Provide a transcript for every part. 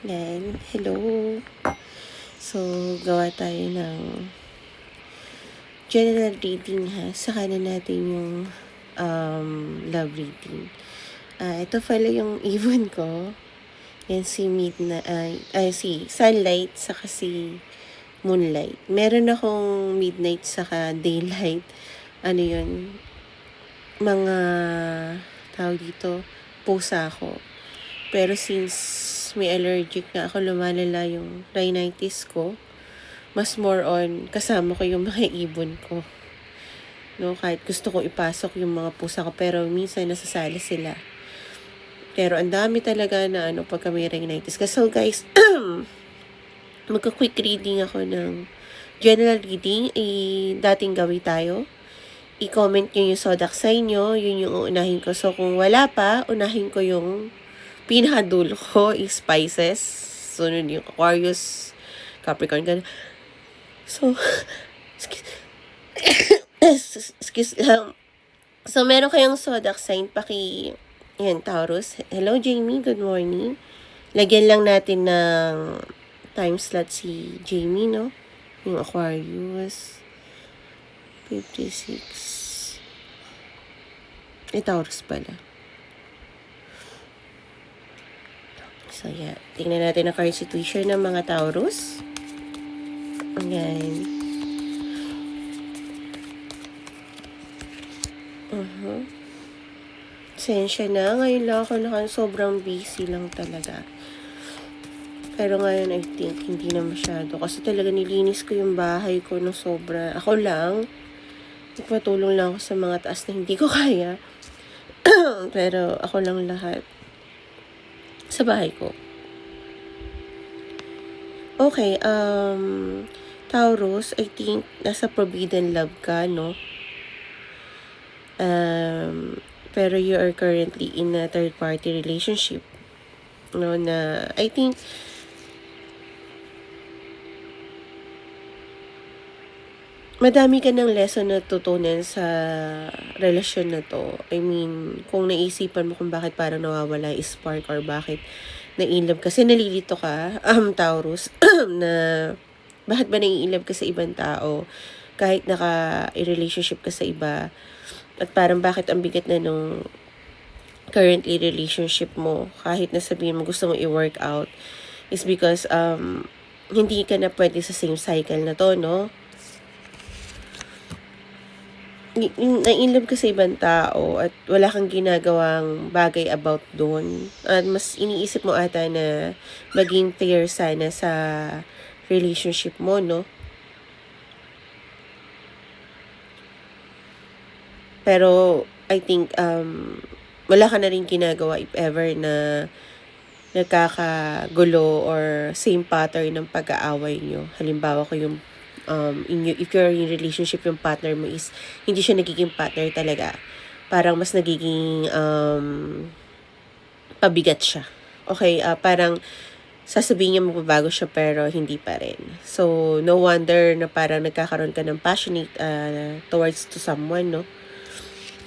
Yan, hello. So, gawa tayo ng general reading ha. Saka na natin yung love reading. Ito pala yung ibon ko. Yan si si sunlight saka si moonlight. Meron akong midnight saka daylight. Ano yun? Mga tawag dito, pusa ako. Pero since may allergic na ako, lumalala yung rhinitis ko. Mas more on, kasama ko yung mga ibon ko. No, kahit gusto ko ipasok yung mga pusa ko, pero minsan nasasali sila. Pero ang dami talaga na pagka may rhinitis. So guys, magka-quick reading ako ng general reading. Dating gawin tayo. I-comment nyo yung zodiac sign nyo. Yun yung uunahin ko. So kung wala pa, unahin ko yung pinakadulo ko is Pisces. Sunod yung Aquarius, Capricorn, ganun. So, excuse lang. So, meron kayong zodiac sign, yan, Taurus. Hello, Jamie. Good morning. Lagyan lang natin ng time slot si Jamie, no? Yung Aquarius. 56. Taurus pala. So, yeah. Tingnan natin ang current situation ng mga Taurus. Ayan. Sensya na. Ngayon lang ako sobrang busy lang talaga. Pero ngayon, I think, hindi na masyado. Kasi talaga nilinis ko yung bahay ko na sobra. Ako lang. Nagpatulong lang ako sa mga taas na hindi ko kaya. Pero ako lang lahat. Sa bahay ko. Okay, Taurus, I think, nasa forbidden love ka, no? Pero you are currently in a third-party relationship. No, na, I think, madami ka ng lesson na tutunan sa relasyon na to. I mean, kung naisipan mo kung bakit parang nawawala yung spark or bakit na-inlove kasi nalilito ka, Taurus, na bakit ba nai-inlove ka sa ibang tao kahit naka-relationship ka sa iba at parang bakit ang bigat na nung currently relationship mo kahit na sabihin mo gusto mo i-work out is because hindi ka na pwede sa same cycle na to, no? Na-inlove ka sa ibang tao at wala kang ginagawang bagay about doon. At mas iniisip mo ata na maging fair sana sa relationship mo, no? Pero, I think, wala ka na rin ginagawa if ever na nagkakagulo or same pattern ng pag-aaway nyo. Halimbawa ko yung if you're in relationship, yung partner mo is hindi siya nagiging partner talaga. Parang mas nagiging pabigat siya. Okay, parang sasabihin niya magbabago siya pero hindi pa rin. So, no wonder na parang nagkakaroon ka ng passionate towards to someone, no?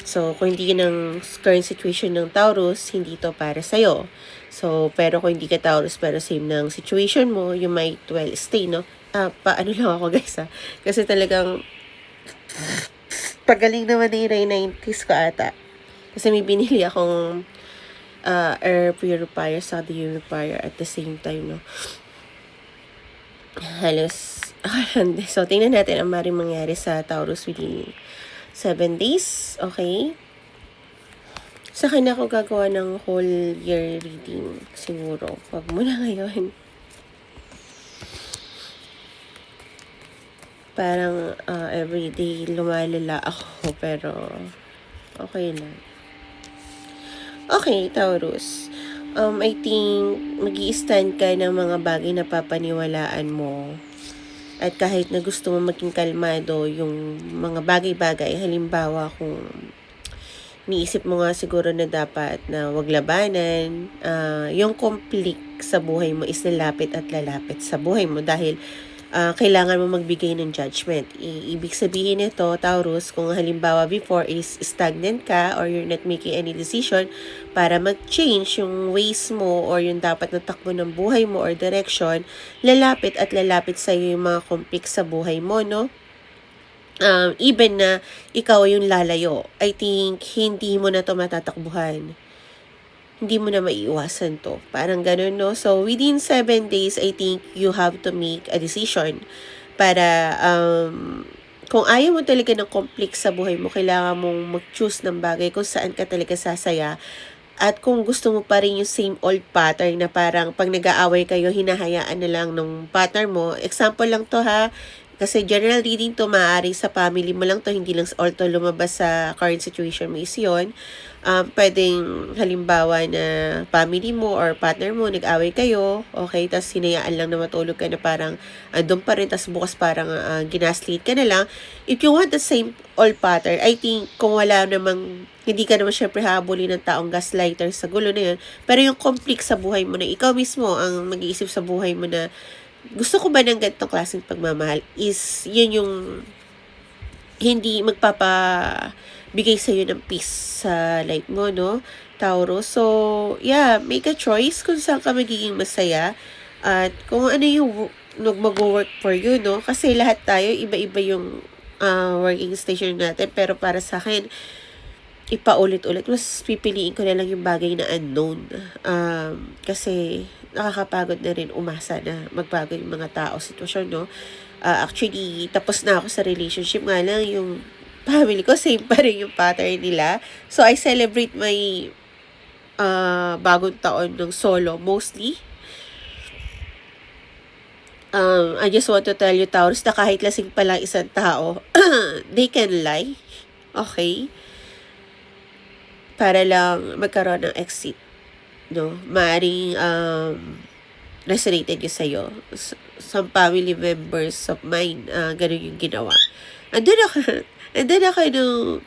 So, kung hindi ng current situation ng Taurus, hindi to para sa'yo. So, pero kung hindi ka Taurus pero same ng situation mo, you might well stay, no? Paano lang ako guys kasi talagang pagaling naman na yung 90s ko ata. Kasi may binili akong air purifier sa dehumidifier at the same time, no? Halos, so tingnan natin ang maring mangyari sa Taurus within 7 days, okay? Sa kanya ako gagawa ng whole year reading siguro. Wag mo na ngayon. Parang everyday lumalala ako pero okay lang. Okay, Taurus. I think mag-i-stand ka ng mga bagay na papaniwalaan mo. At kahit na gusto mo maging kalmado yung mga bagay-bagay, halimbawa kung niisip mo nga siguro na dapat na wag labanan, yung conflict sa buhay mo is lalapit at lalapit sa buhay mo dahil kailangan mo magbigay ng judgment. Ibig sabihin nito, Taurus, kung halimbawa before is stagnant ka or you're not making any decision para mag-change yung ways mo or yung dapat na takbo ng buhay mo or direction, lalapit at lalapit sa iyo yung mga conflicts sa buhay mo, no? Even na ikaw yung lalayo, I think hindi mo na to matatakbuhan. Hindi mo na maiiwasan to. Parang ganun, no? So, within 7 days, I think you have to make a decision para, kung ayaw mo talaga ng conflict sa buhay mo, kailangan mong mag-choose ng bagay kung saan ka talaga sasaya. At kung gusto mo pa rin yung same old pattern na parang pag nag-aaway kayo, hinahayaan na lang ng partner mo. Example lang to ha, kasi general reading to, maaari sa family mo lang to, hindi lang all to lumabas sa current situation mo is yun. Pwedeng halimbawa na family mo or partner mo, nag-away kayo, okay, tapos hinayaan lang na matulog ka na parang andun pa rin, tapos bukas parang ginaslit ka na lang. If you want the same old pattern, I think kung wala namang, hindi ka naman syempre habulin ng taong gaslighter sa gulo na yun, pero yung conflict sa buhay mo na ikaw mismo ang mag-iisip sa buhay mo na gusto ko ba ng ganitong klaseng pagmamahal, is yun yung hindi magpapabigay sa'yo ng peace sa life mo, no, Taurus? So, yeah, make a choice kung saan ka magiging masaya at kung ano yung mag-work for you, no? Kasi lahat tayo, iba-iba yung working station natin. Pero para sa akin, ipaulit-ulit, mas pipiliin ko na lang yung bagay na unknown. Kasi nakakapagod na rin umasa na magbago yung mga tao, sitwasyon, no? Actually, tapos na ako sa relationship, nga lang yung family ko, same pa rin yung pattern nila. So, I celebrate my bagong taon ng solo, mostly. I just want to tell you, Taurus, na kahit lasing pa lang isang tao, they can lie. Okay? Para lang magkaroon ng exit, no? Maaring resonated yun sa'yo. Some family members of mine, ganun yung ginawa. Andun ako nung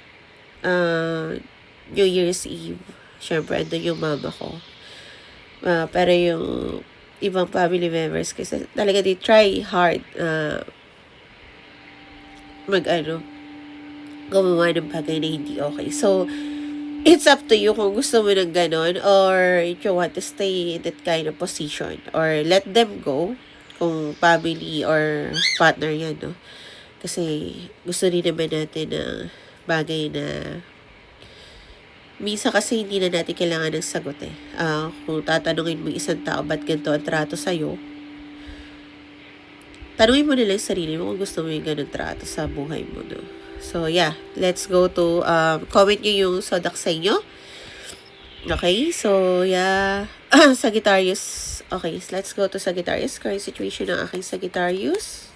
New Year's Eve. Siyempre, andun yung mama ko. Pero yung ibang family members, kasi talaga they try hard gumawa ng bagay na hindi okay. So, it's up to you kung gusto mo ng ganon or if you want to stay in that kind of position or let them go kung family or partner yan, no? Kasi gusto rin naman natin na bagay na minsan kasi hindi na natin kailangan ng sagot eh. Kung tatanungin mo isang tao ba't ganito ang trato sa'yo, tanungin mo nila yung sarili mo kung gusto mo yung ganun trato sa buhay mo, no? So, yeah. Let's go to, comment nyo yung sodak sa inyo. Okay? So, yeah. Sagittarius. Okay, so let's go to Sagittarius. Current situation ng aking Sagittarius.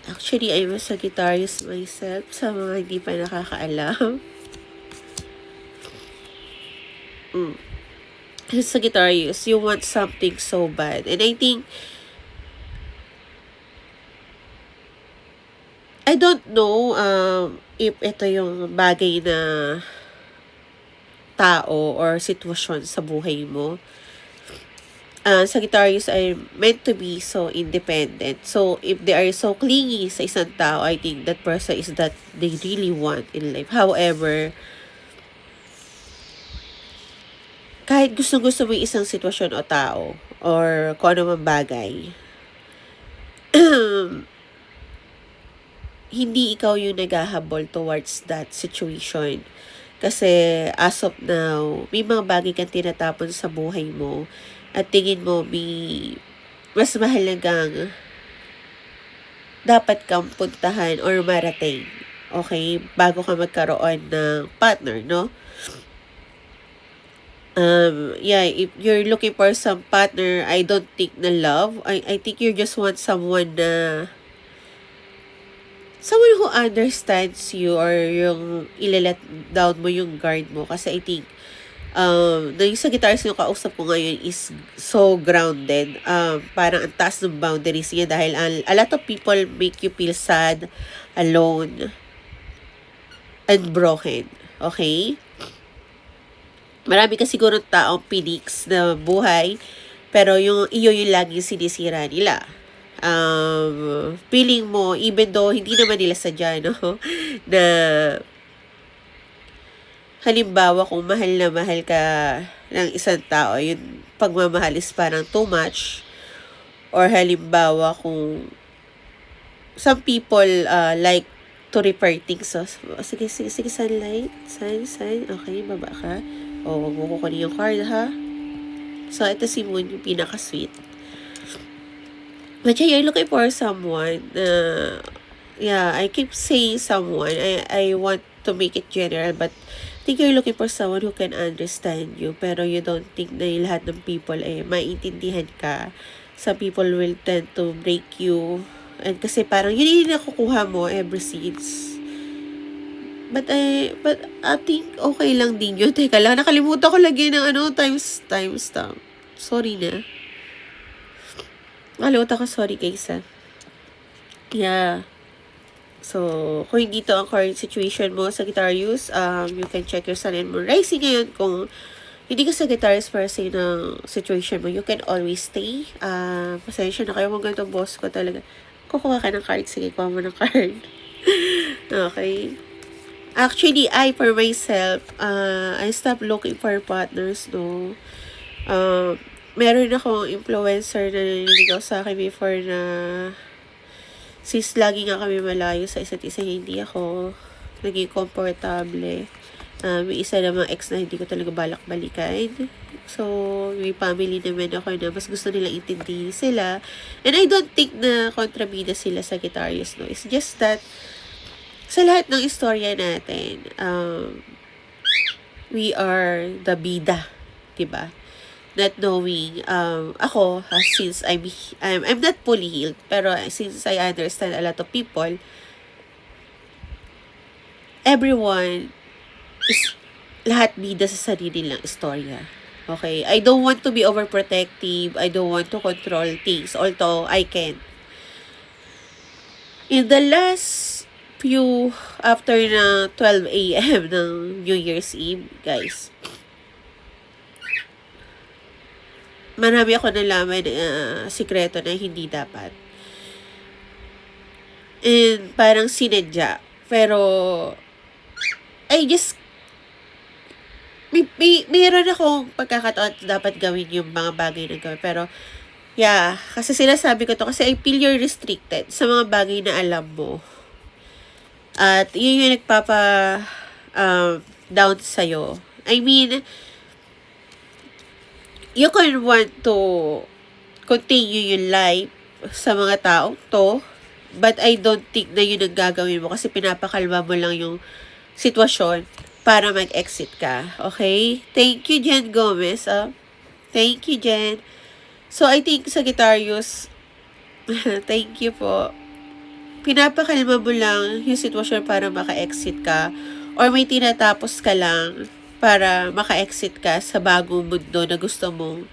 Actually, I'm a Sagittarius myself. Sa mga hindi pa nakakaalam. Sagittarius, you want something so bad. And I think, I don't know if ito yung bagay na tao or sitwasyon sa buhay mo. Sagittarius are meant to be so independent. So, if they are so clingy sa isang tao, I think that person is that they really want in life. However, kahit gusto-gusto mo yung isang sitwasyon o tao or kung ano man bagay, hindi ikaw yung naghahabol towards that situation. Kasi as of now, may mga bagay kang tinatapon sa buhay mo at tingin mo mas mahalagang dapat kang puntahan or marating. Okay? Bago ka magkaroon ng partner, no? Yeah, if you're looking for some partner, I don't think na love. I think you just want someone who understands you or yung ilalet down mo yung guard mo. Kasi I think, yung Sagittarius yung kausap ko ngayon is so grounded. Parang ang taas ng boundaries niya dahil a lot of people make you feel sad, alone, and broken. Okay? marami ka siguro taong predicts na buhay, pero yung iyo yung laging sinisira nila. Feeling mo, even though hindi naman nila sadya, no? Na halimbawa kung mahal na mahal ka ng isang tao, yung pagmamahal is parang too much. Or halimbawa kung some people like to repair things. So, sige, sunlight. Sun. Okay, baba ka. O, wag mo kukunin yung card, ha? So, ito si Moon, yung pinaka-sweet. But yeah, you're looking for someone. Yeah, I keep saying someone. I want to make it general, but I think you're looking for someone who can understand you. Pero you don't think na yung lahat ng people maintindihan ka. Some people will tend to break you. And kasi parang yun yung nakukuha mo ever since. But I think okay lang din yun. Teka lang, nakalimutan ko lagi ng timestamp. Sorry na. Nakalimutan ko, sorry guys Yeah. So, kung hindi to ang current situation mo, Sagittarius, you can check your sun and moon rising ngayon. Kung hindi ka Sagittarius per se ng situation mo, you can always stay. Pasensya na kayo, mga ganito boss ko talaga. Kukuha ka ng card, sige, kuha mo ng card. Okay. Actually, for myself, I stopped looking for partners, no. Meron akong influencer na nililigaw sa akin before na since lagi nga kami malayo sa isa't isa, hindi ako naging komportable. May isa namang ex na hindi ko talaga balak balikan. So, may family naman ako na mas gusto nila intindihin sila. And I don't think na kontrabida sila sa Sagittarius, no. It's just that, sa lahat ng istorya natin, we are the bida, diba? Not knowing, ako, since I'm not fully healed, pero since I understand a lot of people, everyone is lahat bida sa sarili nilang istorya. Okay? I don't want to be overprotective. I don't want to control things, although I can. In the last few, after na 12 a.m. ng New Year's Eve, guys, marami ako nalaman sikreto na hindi dapat. And parang sinadya. Pero, I just mayroon akong pagkakataon dapat gawin yung mga bagay na gawin. Pero, yeah, kasi sinasabi ko to kasi I feel you're restricted sa mga bagay na alam mo. At yun yung nagpapa down sa'yo. I mean, you can want to continue yung life sa mga taong to, but I don't think na yun ang gagawin mo kasi pinapakalma mo lang yung sitwasyon para mag-exit ka. Okay? Thank you, Jen Gomez. Thank you, Jen. So, I think Sagittarius, thank you po. Pinapakalma mo lang yung sitwasyon para maka-exit ka or may tinatapos ka lang para maka-exit ka sa bagong mundo na gusto mong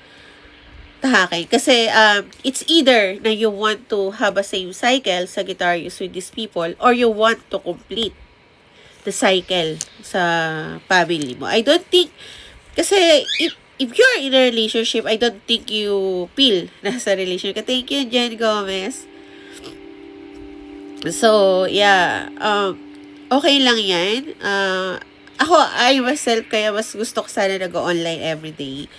tahakin. Kasi, it's either na you want to have a same cycle, Sagittarius, with these people, or you want to complete the cycle sa family mo. I don't think, kasi if you're in a relationship, I don't think you feel nasa relationship. Thank you, Jen Gomez. So, yeah, okay lang yan. Ako, I myself, kaya mas gusto ko sana nag-online everyday.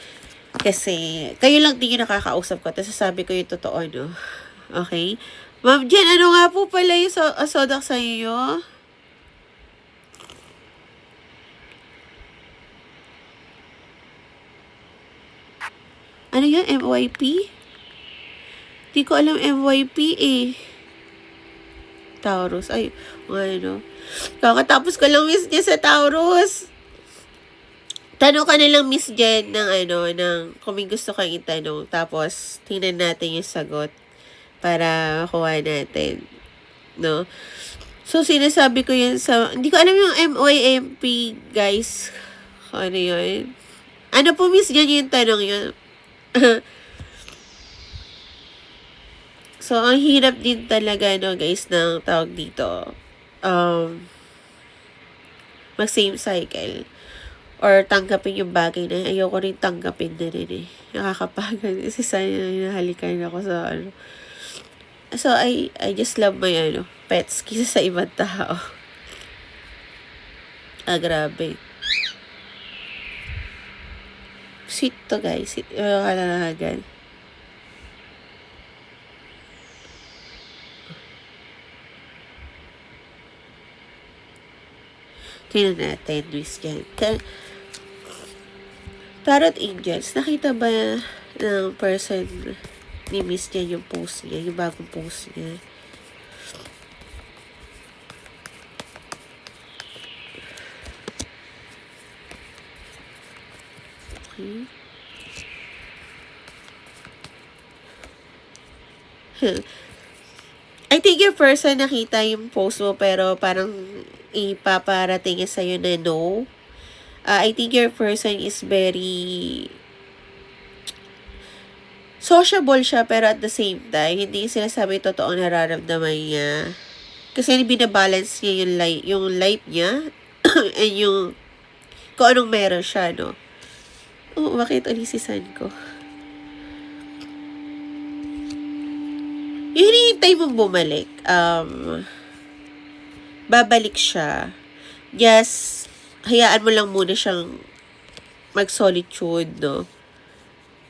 Kasi, kayo lang din yung nakakausap ko. Tapos sasabi ko yung totoo, no? Okay? Ma'am Jen, ano nga po pala yung sodak sa iyo? Ano yun? MYP? Di ko alam MYP eh. Taurus. Ay, ano. Kakatapos ko lang, Miss Jen, sa Taurus. Tanong ka na lang, Miss Jen, ng kung may gusto kang itanong. Tapos, tingnan natin yung sagot para makuha natin. No? So, sinasabi ko yun sa, hindi ko alam yung MYMP, guys. Ano yun? Ano po, Miss Jen, yung tanong yun? So, ang hirap din talaga, no, guys, ng tawag dito. Mag-same cycle. or tanggapin yung bagay na yun. Ayoko rin tanggapin na rin eh. Nakakapagod. Kasi sana hinahalikan ako sa ano. So, I just love my pets kisa sa ibang tao. Grabe. Sweet to guys. Kalalahagan. Tingnan natin, Miss Jan. Tarot Angels, nakita ba ng person ni Miss Jan yung post niya, yung bagong post niya? Okay. I think your person nakita yung post mo pero parang ipaparating niya sa'yo na no. I think your person is very sociable siya pero at the same time, hindi sila sabi totoo nararamdaman niya. Kasi binabalance niya yung life niya and yung kung anong meron siya, no? Oh, bakit ulisisan ko? Yung hinihintay mong bumalik, babalik siya. Just, hayaan mo lang muna siyang mag-solitude, no?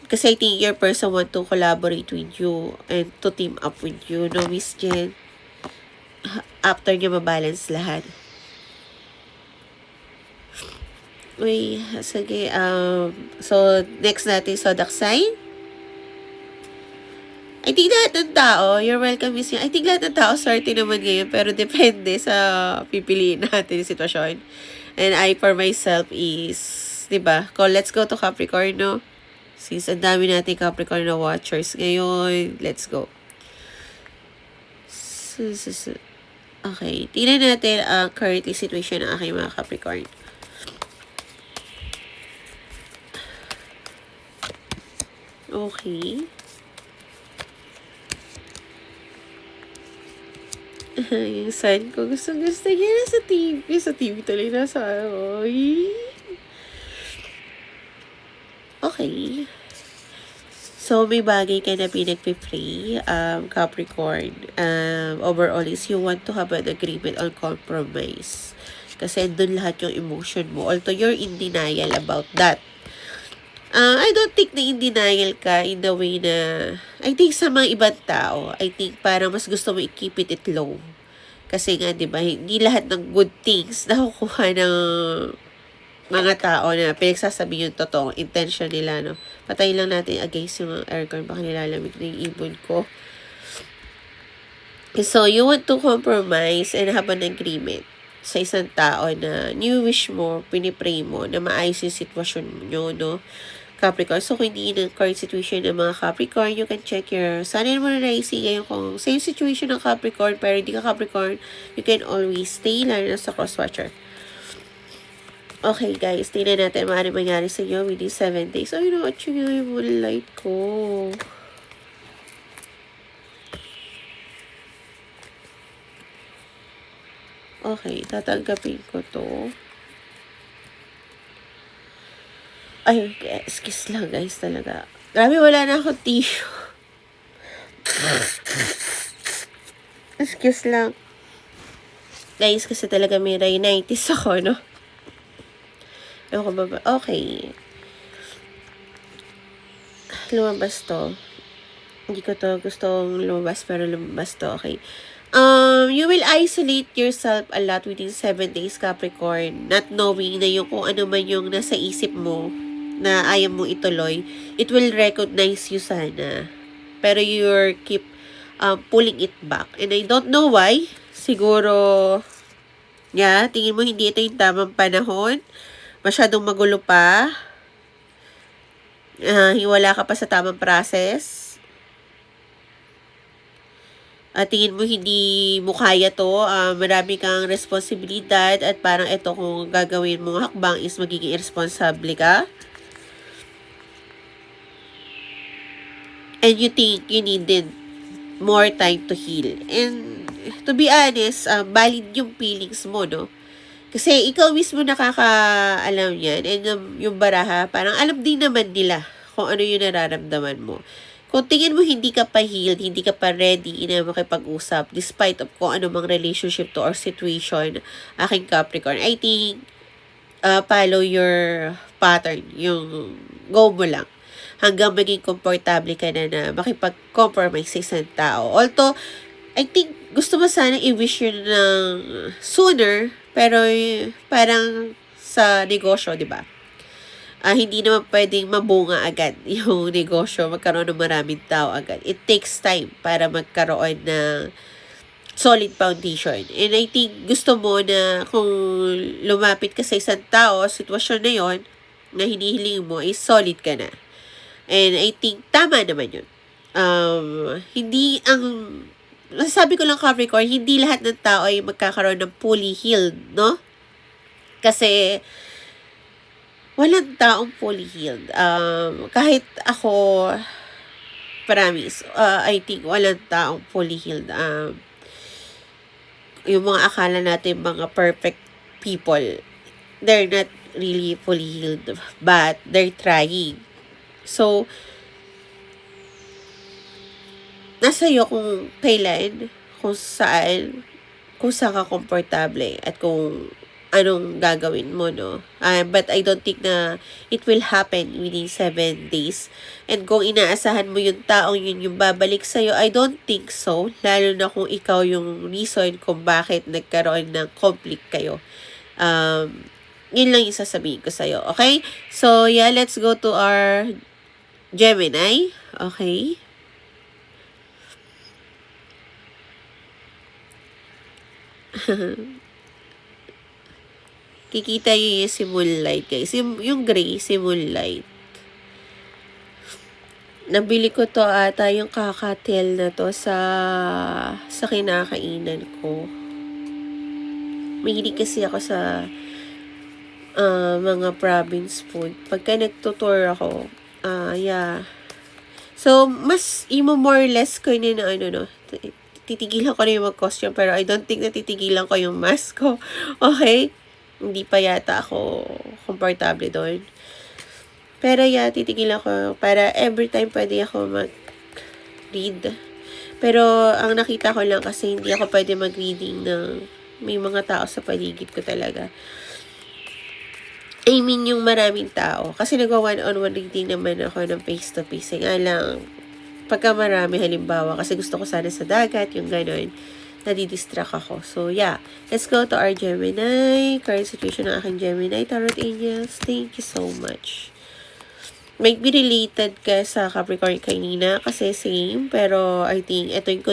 Kasi I think your person want to collaborate with you and to team up with you, no, Miss Jen? After niya mabalance lahat. Uy, sige, so, next natin, zodiac sign. I think lahat ng tao, you're welcome, Miss Jen. I think lahat ng tao, swerte naman ngayon, pero depende sa pipiliin natin yung sitwasyon. And I, for myself, is, diba, let's go to Capricorn, no? Since ang dami natin Capricorn na watchers ngayon, let's go. Okay, tingnan natin ang currently situation ng aking mga Capricorn. Okay. Yung sign ko, gusto niya nasa TV. Sa TV tuloy nasa ano. Okay. So, may bagay ka na pinagpipray, Capricorn. Overall is you want to have an agreement on compromise. Kasi doon lahat yung emotion mo. Although you're in denial about that. I don't think na in denial ka in the way na, I think sa mga ibang tao, I think parang mas gusto mo i-keep it low. Kasi nga, di ba, hindi lahat ng good things nakukuha ng mga tao na pinagsasabi yung totoong intention nila, no? Patayin lang natin against yung aircon, baka nilalamig na yung ibon ko. So, you want to compromise and have an agreement sa isang tao na wish mo, pinipray mo, na maayos yung sitwasyon nyo, no? Capricorn. So, kung hindi ng current situation ng mga Capricorn, you can check your sun and moon rising. Ngayon, kung same situation ng Capricorn, pero hindi ka Capricorn, you can always stay lalo na sa crosswatcher. Okay, guys. Tingnan natin maaaring mangyari sa inyo within 7 days. Ay, na-watch nyo yung moonlight ko. Okay, tatanggapin ko to. Ay, excuse lang guys talaga. Grabe, wala na akong tissue. Excuse lang. Guys, kasi talaga may rhinitis ako, no? Ewan ko ba? Okay. Lumabas to. Hindi ko to gustong lumabas, pero lumabas to. Okay. You will isolate yourself a lot within 7 days, Capricorn. Not knowing na yung kung ano man yung nasa isip mo na ayaw mo ituloy, it will recognize you sana. Pero you're keep pulling it back. And I don't know why. Siguro, tingin mo hindi ito yung tamang panahon. Masyadong magulo pa. Hiwala ka pa sa tamang process. Tingin mo hindi mo kaya to, marami kang responsibilidad at parang ito kung gagawin mong hakbang is magiging irresponsible ka. And you think you needed more time to heal. And to be honest, valid yung feelings mo, no? Kasi ikaw mismo nakakaalam yan. And yung baraha, parang alam din naman nila kung ano yung nararamdaman mo. Kung tingin mo hindi ka pa healed, hindi ka pa ready na makipag-usap, despite of kung ano mang relationship to or situation, aking Capricorn, I think, follow your pattern. Yung go mo lang. Hanggang maging komportable ka na makipag-compromise sa isang tao. Although, I think, gusto mo sana i-wish yun ng sooner, pero parang sa negosyo, di ba? Hindi naman pwedeng mabunga agad yung negosyo, magkaroon ng maraming tao agad. It takes time para magkaroon ng solid foundation. And I think gusto mo na kung lumapit ka sa isang tao, sitwasyon na yon na hinihiling mo is solid ka na. And I think tama naman yun. Hindi ang sabi ko lang, Capricorn, hindi lahat ng tao ay magkakaroon ng fully healed, no? Kasi walang taong fully healed. Kahit ako, promise, I think walang taong fully healed. Yung mga akala natin mga perfect people, they're not really fully healed, but they're trying. So, nasa iyo kung kailan, kung saan ka komportable at kung anong gagawin mo, no? But I don't think na it will happen within 7 days. And kung inaasahan mo yung taong yun yung babalik sa'yo, I don't think so. Lalo na kung ikaw yung reason kung bakit nagkaroon ng conflict kayo. Yun lang yung sasabihin ko sa'yo, okay? So, yeah, let's go to our Gemini. Okay? Kikita nyo yung si Moonlight, guys. Yung gray, si Moonlight. Nabili ko to ata yung kakatel na to sa kinakainan ko. Mahilig kasi ako sa mga province food. Pagka nagtutour ako, yeah. So, mas more or less ko yun na no, titigilan ko na yung mag-costume, pero I don't think na titigilan ko yung mask ko. Okay? Hindi pa yata ako komportable doon. Pero yeah, titigilan ko para every time pwede ako mag-read. Pero ang nakita ko lang kasi hindi ako pwede mag-reading ng may mga tao sa paligid ko talaga. I mean, yung maraming tao. Kasi nagwa one-on-one reading naman ako ng face-to-face. Nga lang, pagka marami, halimbawa, kasi gusto ko sana sa dagat, yung gano'n, nadidistract ako. So, yeah. Let's go to our Gemini. Current situation ng aking Gemini. Tarot Angels, thank you so much. Might be related ka sa Capricorn kanina kasi same. Pero, I think, ito yung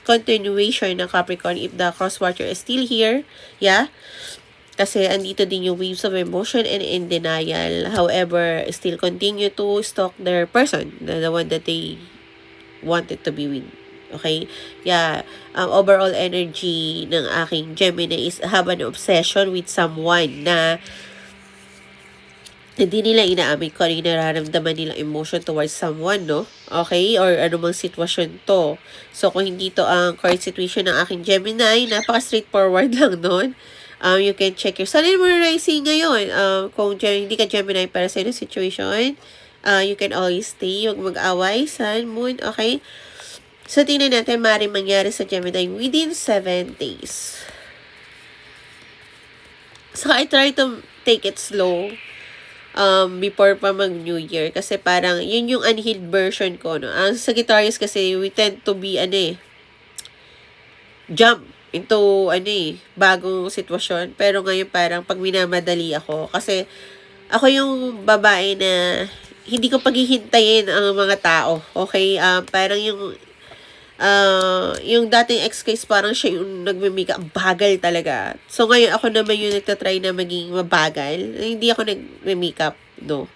continuation ng Capricorn if the cross-watcher is still here. Yeah. Kasi andito din yung waves of emotion and in denial. However, still continue to stalk their person. The one that they wanted to be with. Okay? Yeah. Overall energy ng aking Gemini is have an obsession with someone na hindi nila inaamin kung ano yung nararamdaman nilang emotion towards someone, no? Okay? Or anumang sitwasyon to. So, kung hindi to ang current situation ng aking Gemini, napaka-straightforward lang nun. You can check your Sun and Moon rising ngayon. Kung hindi ka Gemini para sa inyo situation, you can always stay, huwag mag-away, Sun, Moon, okay? So, tingnan natin maaaring mangyari sa Gemini within 7 days. So, I try to take it slow before pa mag-New Year. Kasi parang, yun yung unhealed version ko, no? Ang Sagittarius kasi, we tend to be, jump into, bagong sitwasyon. Pero ngayon parang pag minamadali ako. Kasi, ako yung babae na hindi ko paghihintayin ang mga tao. Okay? Parang yung dating ex-case, parang siya yung nagmimika. Bagal talaga. So, ngayon ako naman yung nagtatry na maging mabagal. Hindi ako nagmimikap, no?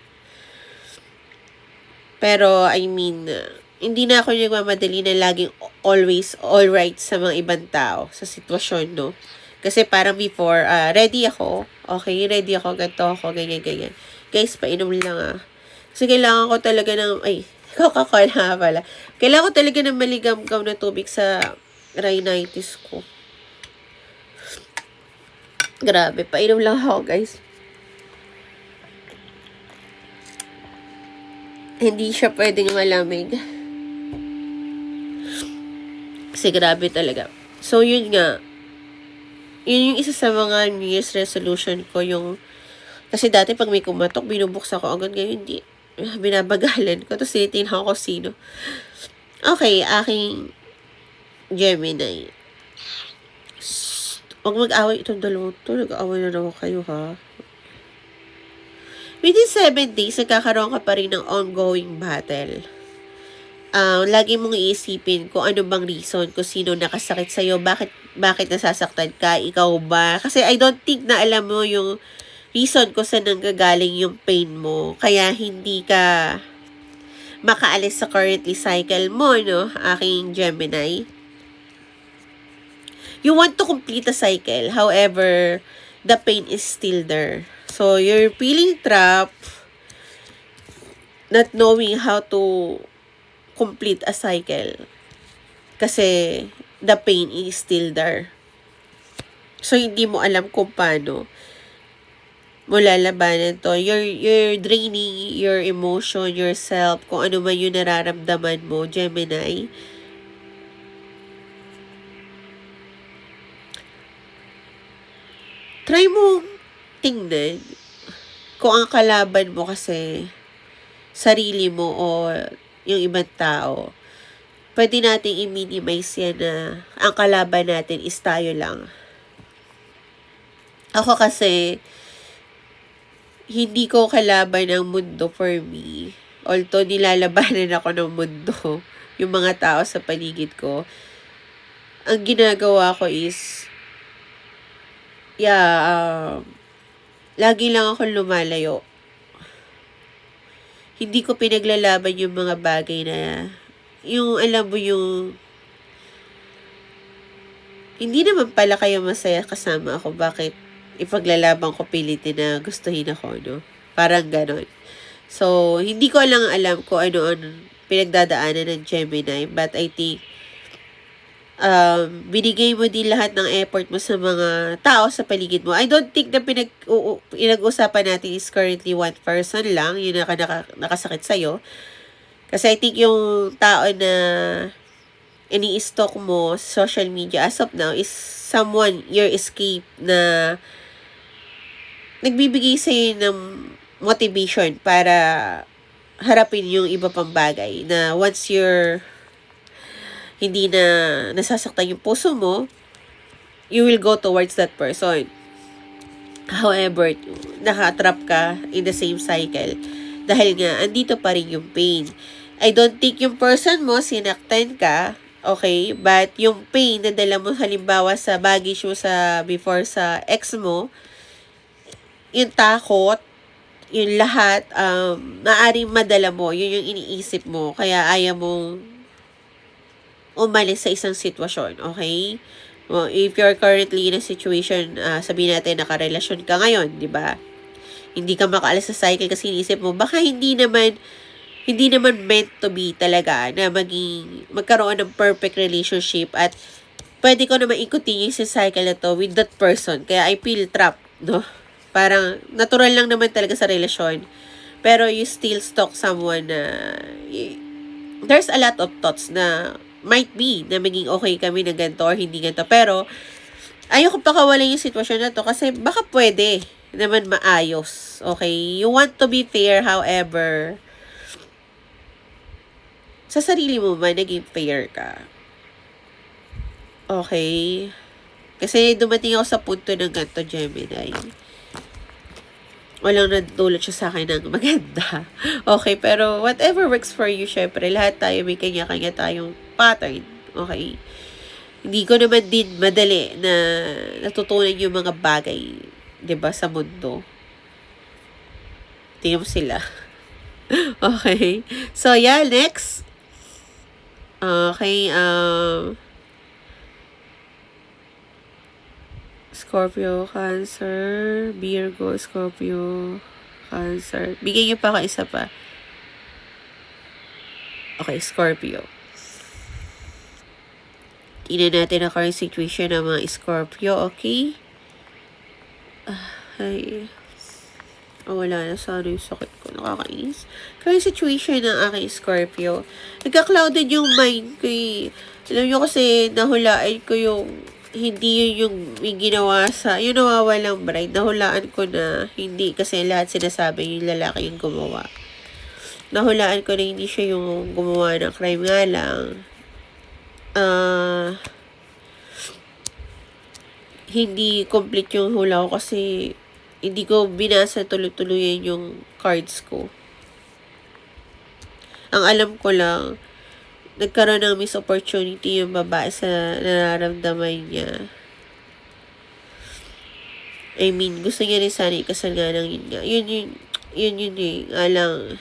Pero, I mean, hindi na ako nagmamadali na laging always alright sa mga ibang tao, sa sitwasyon, no? Kasi parang before, ready ako. Okay, ready ako, ganito ako, ganyan. Guys, painom lang Kasi kailangan ko talaga ng, Coca-Cola nga pala. Kailangan ko talaga ng maligam-gam na tubig sa rhinitis ko. Grabe, painom lang ako, guys. Hindi siya pwedeng malamig. Kasi grabe talaga. So, yun nga. Yun yung isa sa mga New Year's resolution ko, yung kasi dati pag may kumatok, binubuksan ko agad. Ngayon, hindi. Binabagalan ko. Tapos tinitingnan ko sino. Okay, aking Gemini. Huwag mag-away itong dalawang to. Nag-away na naman kayo, ha? Within 7 days, nagkakaroon ka pa rin ng ongoing battle. Lagi mong iisipin kung ano bang reason, kung sino nakasakit sa'yo, bakit nasasaktan ka, ikaw ba? Kasi I don't think na alam mo yung reason kung saan nanggagaling yung pain mo. Kaya hindi ka makaalis sa currently cycle mo, no? Aking Gemini. You want to complete a cycle. However, the pain is still there. So, you're feeling trapped, not knowing how to complete a cycle. Kasi, the pain is still there. So, hindi mo alam kung paano mo lalabanan to. You're draining your emotion, yourself, kung ano man yung nararamdaman mo, Gemini. Try mo tingnan kung ang kalaban mo kasi sarili mo o yung ibang tao. Pwede nating i-minimize yan na ang kalaban natin is tayo lang. Ako kasi, hindi ko kalaban ang mundo for me. Although nilalabanan ako ng mundo, yung mga tao sa paligid ko, ang ginagawa ko is, lagi lang ako lumalayo. Hindi ko pinaglalaban yung mga bagay na, yung alam mo yung, hindi naman pala kayo masaya kasama ako, bakit ipaglalaban ko pilitin na gustuhin ako, no? Parang ganon. So, hindi ko lang alam kung ano ang pinagdadaanan ng Gemini, but I think, binigay mo din lahat ng effort mo sa mga tao sa paligid mo. I don't think na pinag-usapan natin is currently one person lang, yung nakasakit sa'yo. Kasi I think yung tao na ini-stalk mo sa social media as of now is someone, your escape, na nagbibigay sa'yo ng motivation para harapin yung iba pang bagay na once you're hindi na nasasaktan yung puso mo, you will go towards that person. However, naka-trap ka in the same cycle dahil nga andito pa rin yung pain. I don't think yung person mo sinaktan ka, okay, but yung pain na dala mo halimbawa sa baggage mo sa before sa ex mo, yung takot, yung lahat, maaaring madala mo, yun yung iniisip mo, kaya ayaw mong umalis sa isang sitwasyon, okay? Well, if you're currently in a situation, sabihin natin nakarelasyon ka ngayon, di ba? Hindi ka makaalis sa cycle kasi iniisip mo, baka hindi naman meant to be talaga na magkaroon ng perfect relationship at pwede ko naman i-continue sa cycle na to with that person. Kaya I feel trapped, no? Parang natural lang naman talaga sa relasyon. Pero you still stalk someone na there's a lot of thoughts na might be na maging okay kami na ganito or hindi ganito. Pero, ayoko pakawalan yung sitwasyon na to kasi baka pwede naman maayos. Okay? You want to be fair, however, sa sarili mo ba, naging fair ka? Okay? Kasi dumating ako sa punto ng ganito, Gemini. Walang nadulot siya sa akin ng maganda. Okay, pero whatever works for you, syempre, lahat tayo may kanya-kanya tayong pattern. Okay? Hindi ko naman din madali na natutunan yung mga bagay, 'di ba, sa mundo. Tingnan mo sila. Okay. So, yeah, next. Okay, Scorpio, Cancer, Virgo, Scorpio, Cancer. Bigyan niyo pa ako isa pa. Okay, Scorpio. Tingnan natin ang current situation ng mga Scorpio, okay? Ay, wala na. Sana yung sakit ko. Nakakainis. Kaya yung situation ng aking Scorpio, nagka-clouded yung mind ko eh. Alam nyo kasi, nahulaan ko yung hindi yun yung may ginawa sa, yung nawawalang bride, nahulaan ko na hindi kasi lahat sinasabi yung lalaki yung gumawa. Nahulaan ko na hindi siya yung gumawa ng crime nga lang. Hindi complete yung hula ko kasi hindi ko binasa tuloy-tuloy yung cards ko. Ang alam ko lang, nagkaroon ng miss opportunity yung babae sa nararamdaman niya. I mean, gusto niya rin sana ikasal nga ng yun nga. Yun eh. Alang,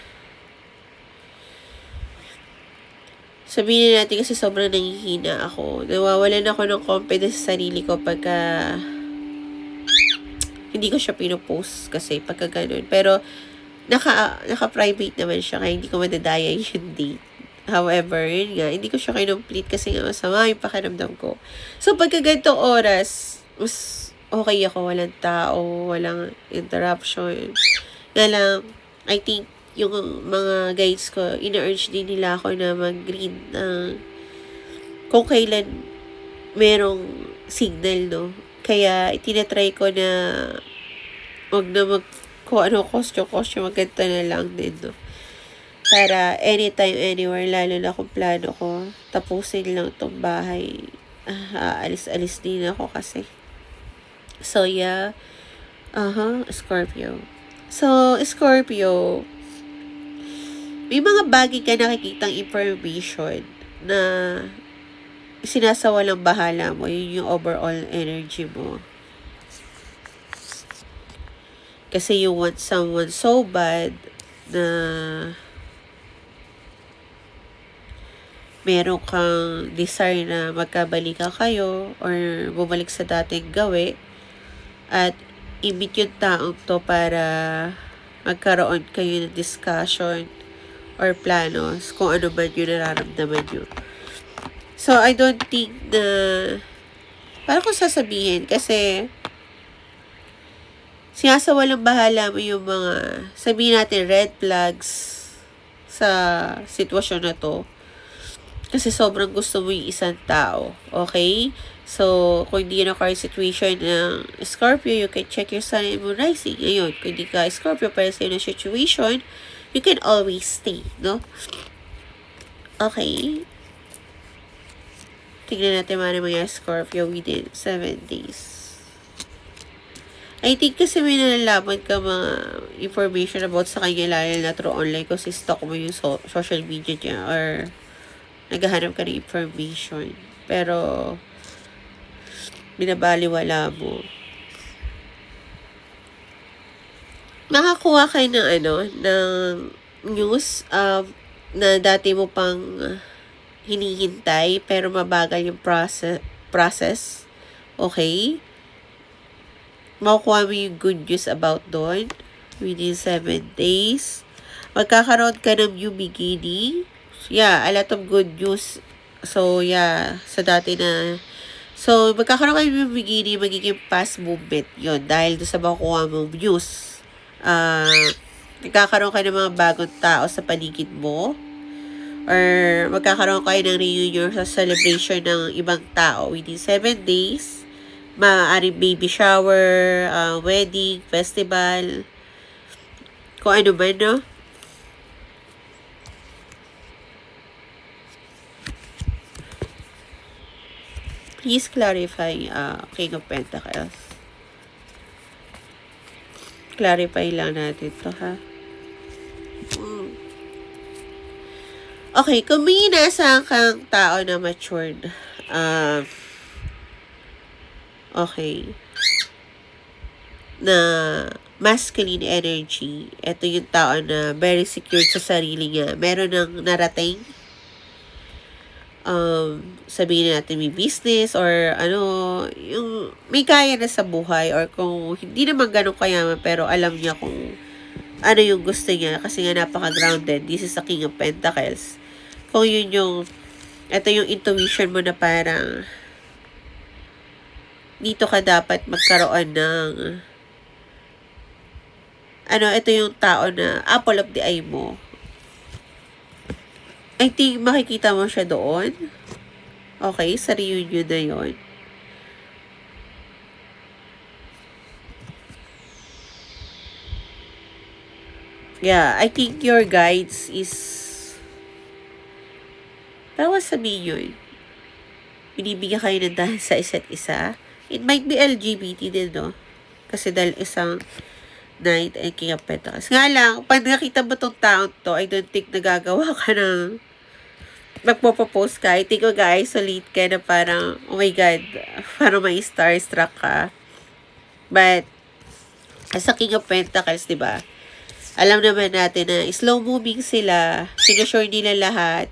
sabihin natin kasi sobrang nangihina ako. Nawawalan ako ng confidence sa sarili ko pagka hindi ko siya pinopost kasi pagka ganun. Pero, naka-private naman siya kaya hindi ko madadaya yung date. However, yun nga, hindi ko siya kinomplete kasi nga masama yung pakiramdam ko. So, pagka ganitong oras, mas okay ako, walang tao, walang interruption. Nga lang, I think, yung mga guides ko, ina-urge din nila ako na mag-read ng kung kailan merong signal, no? Kaya, itinatry ko na wag na kung ano costume, maganda na lang din, no? Para anytime, anywhere, lalo na kung plano ko, tapusin lang tong bahay. Alis-alis din ako kasi. So, yeah. Scorpio. So, Scorpio, may mga bagay ka nakikitang information na sinasawalang bahala mo. Yun yung overall energy mo. Kasi you want someone so bad na meron kang desire na magkabalikan kayo or bumalik sa dating gawi at i-meet yung taong to para magkaroon kayo ng discussion or planos kung ano man yung nararamdaman nyo. So, I don't think na parang kung sasabihin kasi sinasawalang bahala mo yung mga sabihin natin red flags sa sitwasyon na to. Kasi sobrang gusto mo yung isang tao. Okay? So, kung hindi yun ang current situation ng Scorpio, you can check your sun and moon rising. Ayun, kung hindi ka Scorpio, para sa'yo na situation, you can always stay, no? Okay? Tignan natin mga Scorpio within 7 days. I think kasi may nalalaman ka mga information about sa kanya lalo na through online kasi stalk mo yung social media niya or naghahanap ka ng information. Pero, binabaliwala mo. Makakuha kayo ng news na dati mo pang hinihintay pero mabagal yung process. Okay? Makukuha mo yung good news about doon within 7 days. Magkakaroon ka ng new beginning. Yeah, a lot of good news. So, yeah, sa dati na. So, magkakaroon kayo ng beginning, magiging past movement yun dahil doon sa makukuha mong news. Magkakaroon kayo ng mga bagong tao sa paligid mo. Or magkakaroon kayo ng reunion sa celebration ng ibang tao within 7 days. Maaaring baby shower, wedding, festival, kung ano ba, no? Please clarify, King of Pentacles. Clarify lang natin to, ha? Okay, kung may inaasahan kang tao na matured, okay, na masculine energy, ito yung tao na very secure sa sarili niya. Meron ng narating, sabihin natin may business or yung may kaya na sa buhay or kung hindi naman ganun kayaman pero alam niya kung ano yung gusto niya kasi nga napaka-grounded. This is the King of Pentacles. Kung yun ito yung intuition mo na parang dito ka dapat magkaroon ng ito yung tao na apple of the eye mo. I think makikita mo siya doon. Okay, sa reunion na yun. Yeah, I think your guides is parang sabihin yun. Binibigyan kayo ng dahil sa isa't isa. It might be LGBT din, no? Kasi dahil isang Knight and King of Pentacles. Nga lang, pag nakita mo tong taon to, I don't think nagagawa ka ng magpo-propose ka. I think, guys, solid ka na parang, oh my God, parang may starstruck ka. But, as a King of Pentacles, di ba? Alam naman natin na slow-moving sila. Sinusure nila lahat.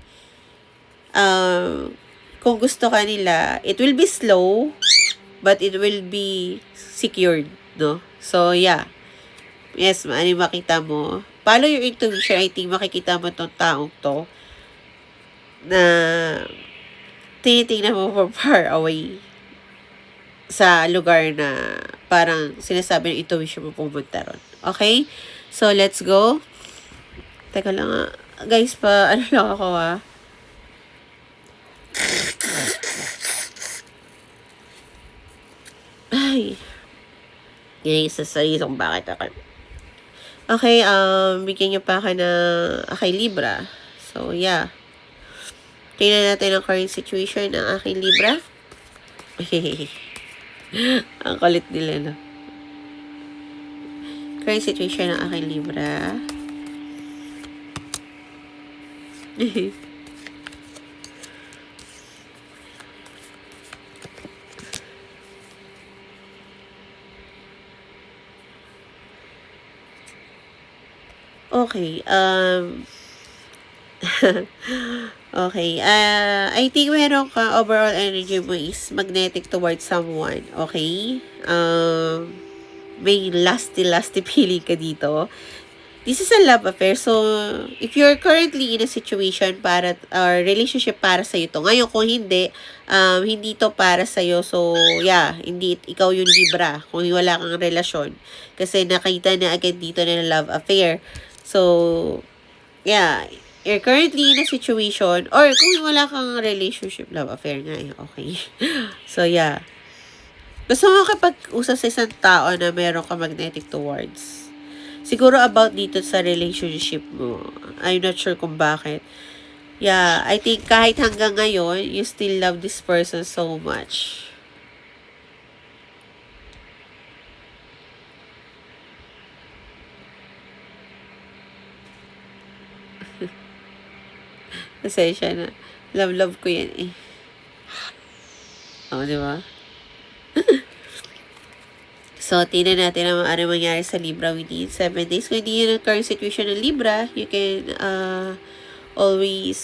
Kung gusto ka nila, it will be slow, but it will be secured, no? So, yeah. Yes, makita mo. Follow your intuition. I think makikita mo tong taong to na tinitingnan mo from far away sa lugar na parang sinasabi ng intuition mo pumunta ron. Okay? So, let's go. Teka lang guys, ano lang ako Ay. Guys, sa sarisong bakit ako. Okay, bigyan niyo pa ako ng Libra. So, yeah. Tingnan natin ang current situation ng aking Libra. Ang kulit nila, no? Current situation ng aking Libra. Okay, okay, I think meron ka overall energy mo is magnetic towards someone, okay? May lasty feeling ka dito. This is a love affair. So, if you're currently in a situation or relationship para sa'yo to. Ngayon, kung hindi, hindi to para sa'yo. So, yeah, hindi ikaw yung Libra kung wala kang relasyon. Kasi nakita na agad dito na love affair. So, yeah, you're currently in a situation or kung wala kang relationship, love affair nga, okay. So, yeah. Gusto mo kapag-usap sa isang tao na meron ka magnetic towards. Siguro about dito sa relationship mo. I'm not sure kung bakit. Yeah, I think kahit hanggang ngayon, you still love this person so much. Pasensya na. Love ko yan eh. Oh, di ba? So, tingnan natin ang ano mangyari sa Libra within 7 days. Kung hindi yun ang current situation ng Libra, you can always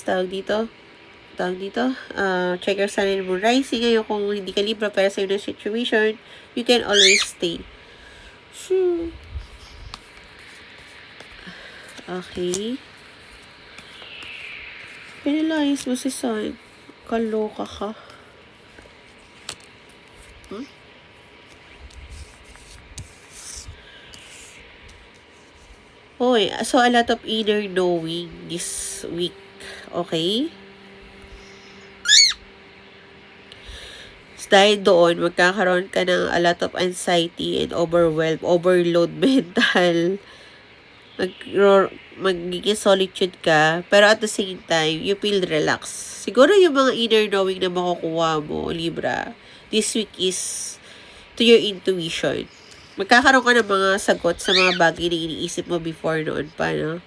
check your sun and moon rising. Ngayon, kung hindi ka Libra pero sa yung situation, you can always stay. Okay. Pinalayas mo si Sun. Kaloka ka. Okay, so a lot of inner knowing this week. Okay? Dahil doon, magkakaroon ka ng a lot of anxiety and overload mental. Magiging solitude ka, pero at the same time, you feel relaxed. Siguro yung mga inner knowing na makukuha mo, Libra, this week is to your intuition. Magkakaroon ka ng mga sagot sa mga bagay na iniisip mo before noon pa, no?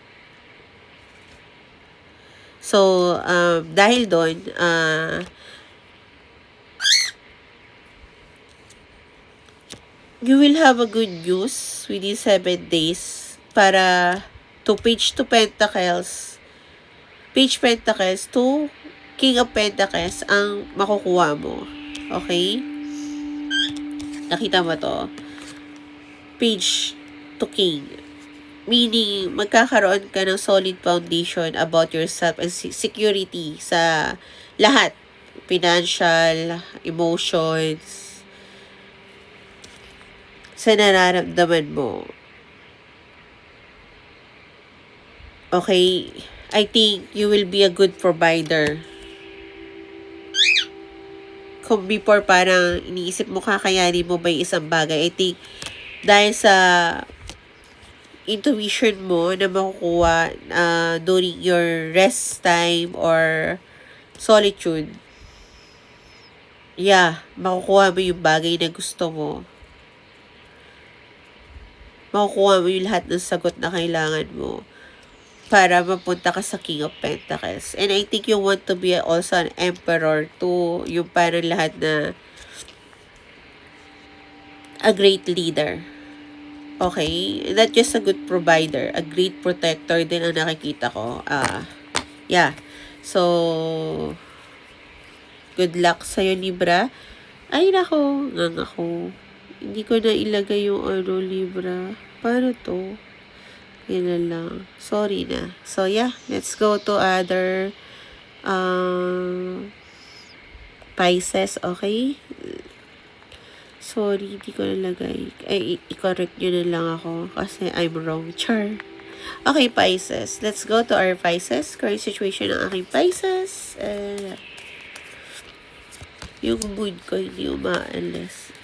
So, dahil doon, you will have a good news within 7 days para to Page Pentacles to King of Pentacles ang makukuha mo. Okay? Nakita mo to? Page to King. Meaning, magkakaroon ka ng solid foundation about yourself and security sa lahat. Financial, emotions, sa nararamdaman mo. Okay? I think you will be a good provider. Kung before parang iniisip mo kakayanin mo ba yung isang bagay, I think dahil sa intuition mo na makukuha during your rest time or solitude, makukuha mo yung bagay na gusto mo. Makukuha mo yung lahat ng sagot na kailangan mo para mapunta ka sa King of Pentacles. And I think you want to be also an Emperor too. Yung parang lahat na a great leader. Okay? Not just a good provider. A great protector din ang nakikita ko. So, good luck sa'yo, Libra. Ay, nako. Hindi ko na ilagay yung Libra. Paano to? Yan na lang. Sorry na. So, let's go to other Pisces, okay? Sorry, hindi ko nalagay. Ay, i-correct nyo na lang ako kasi I'm wrong. Char. Okay, Pisces. Let's go to our Pisces. Current situation ng aking Pisces. Yung mood ko hindi umaalis.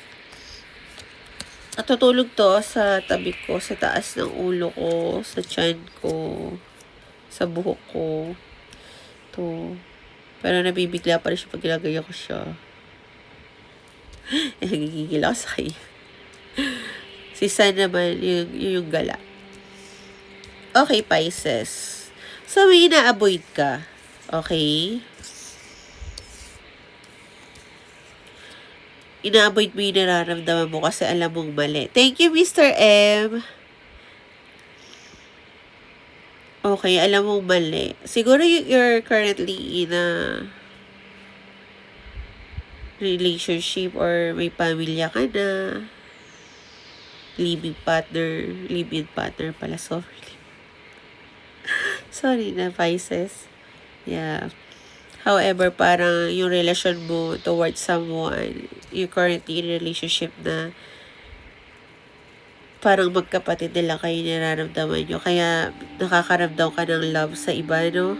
At tutulog to sa tabi ko, sa taas ng ulo ko, sa tiyan ko, sa buhok ko. To. Pero nabibigla pa rin siya pag ginagaya ko siya. Nagigigil ako sa kanya. Si Sun naman, yung gala. Okay, Pisces. So, may ina-avoid ka. Okay? Ina-avoid mo yung nararamdaman mo kasi alam mong mali. Thank you, Mr. M. Okay, alam mong mali. Siguro you're currently in a relationship or may pamilya ka na. Living partner pala. Sorry na, Pisces. Yeah. However, parang yung relasyon mo towards someone, you're currently in a relationship na parang magkapatid nila kayo nararamdaman nyo. Kaya nakakaramdam ka ng love sa iba, no?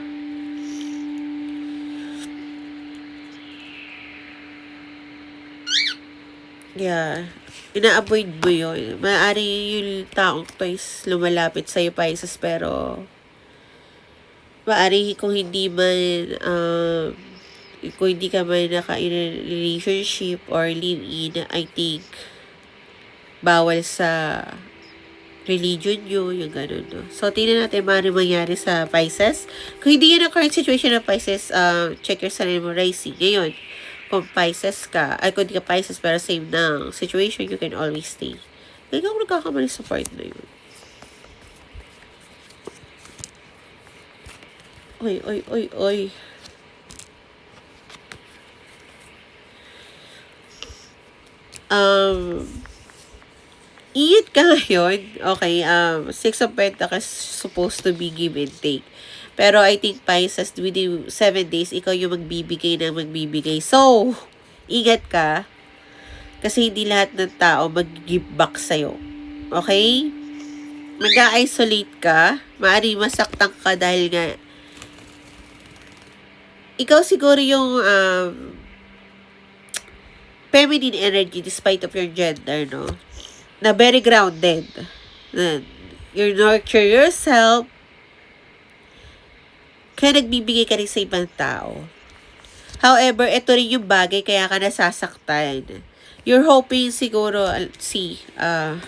Yeah. Ina-avoid mo yun. Maaari yung taong to is lumalapit sa'yo, Pisces, pero maaari kung hindi ka man naka-relationship or live-in, I think, bawal sa religion nyo, yung ganun, no? So, tingnan natin maaaring mangyari sa Pisces. Kung hindi yun ang current situation ng Pisces, check your sun and rising. Ngayon, kung Pisces ka, kung di ka Pisces, pero same ng situation, you can always stay. Ngayon ako nagkakamali sa part na yun. Oy. Ingat ka ngayon. Okay, Six of Pentacles supposed to be give and take. Pero I think Pisces, within 7 days, ikaw yung magbibigay. So, ingat ka. Kasi hindi lahat ng tao mag-give back sa'yo. Okay? Mag-isolate ka. Maaaring masaktan ka dahil nga ikaw siguro yung feminine energy despite of your gender, no? Na very grounded. You nurture yourself. Kaya nagbibigay ka rin sa ibang tao. However, ito rin yung bagay kaya ka nasasaktan. You're hoping siguro, a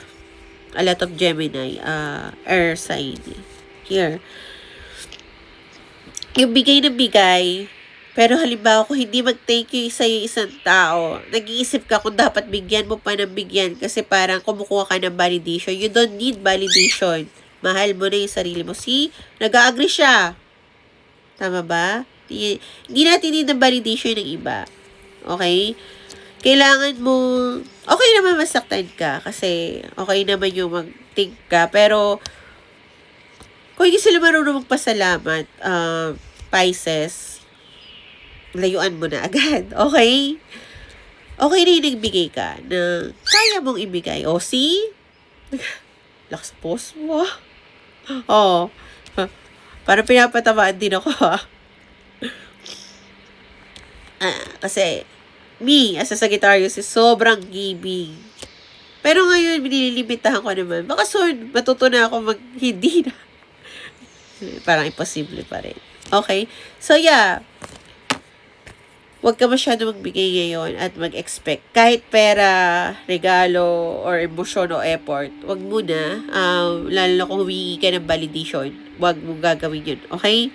lot of Gemini, air sign. Here. Yung bigay ng bigay, pero halimbawa kung hindi mag-thank you sa'yo isang tao, nag-iisip ka kung dapat bigyan mo pa ng bigyan kasi parang kumukuha ka ng validation. You don't need validation. Mahal mo na yung sarili mo. See? Nag-agree siya. Tama ba? Hindi natin need ng validation ng iba. Okay? Kailangan mo, okay naman masaktan ka kasi okay naman yung mag-think ka. Pero, kung hindi sila marunong magpasalamat, Pisces, layuan mo na agad. Okay? Okay na yung nagbigay ka na kaya mong ibigay. O, see? Lakas post mo. Oh. Parang pinapatamaan din ako, ha? Kasi, me, as a Sagittarius, is sobrang giving. Pero ngayon, nililimitahan ko naman. Baka soon, matuto na ako hindi na. Parang imposible pa rin. Okay? So, yeah. Huwag ka masyado magbigay ngayon at mag-expect. Kahit pera, regalo, or emosyon o effort, huwag muna. Lalo na kung humingi ka ng validation, huwag mong gagawin yun. Okay?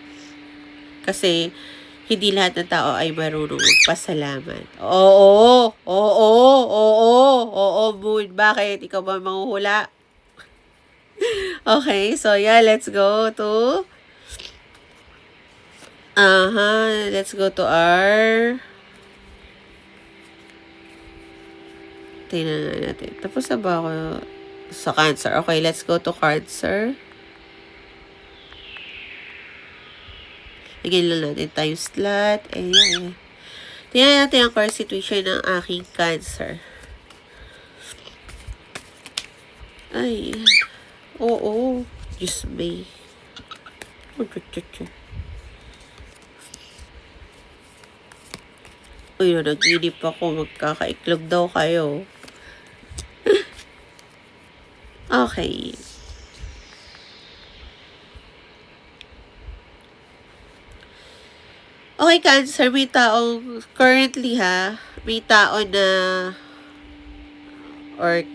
Kasi, hindi lahat ng tao ay marunong magpasalamat. Oo, Moon. Bakit? Ikaw ba manghuhula? Okay, so yeah, let's go to let's go to our tingnan natin. Tapos na ba ako sa Cancer? Okay, let's go to Cancer. Again lang natin tayo slot. Ayan. Tingnan natin ang current situation ng aking Cancer. Ay. Oo. Diyos may. Uy, nag-inip ako. Magkakaiklog daw kayo. Okay. Okay, Cancer, may taong currently may tao na or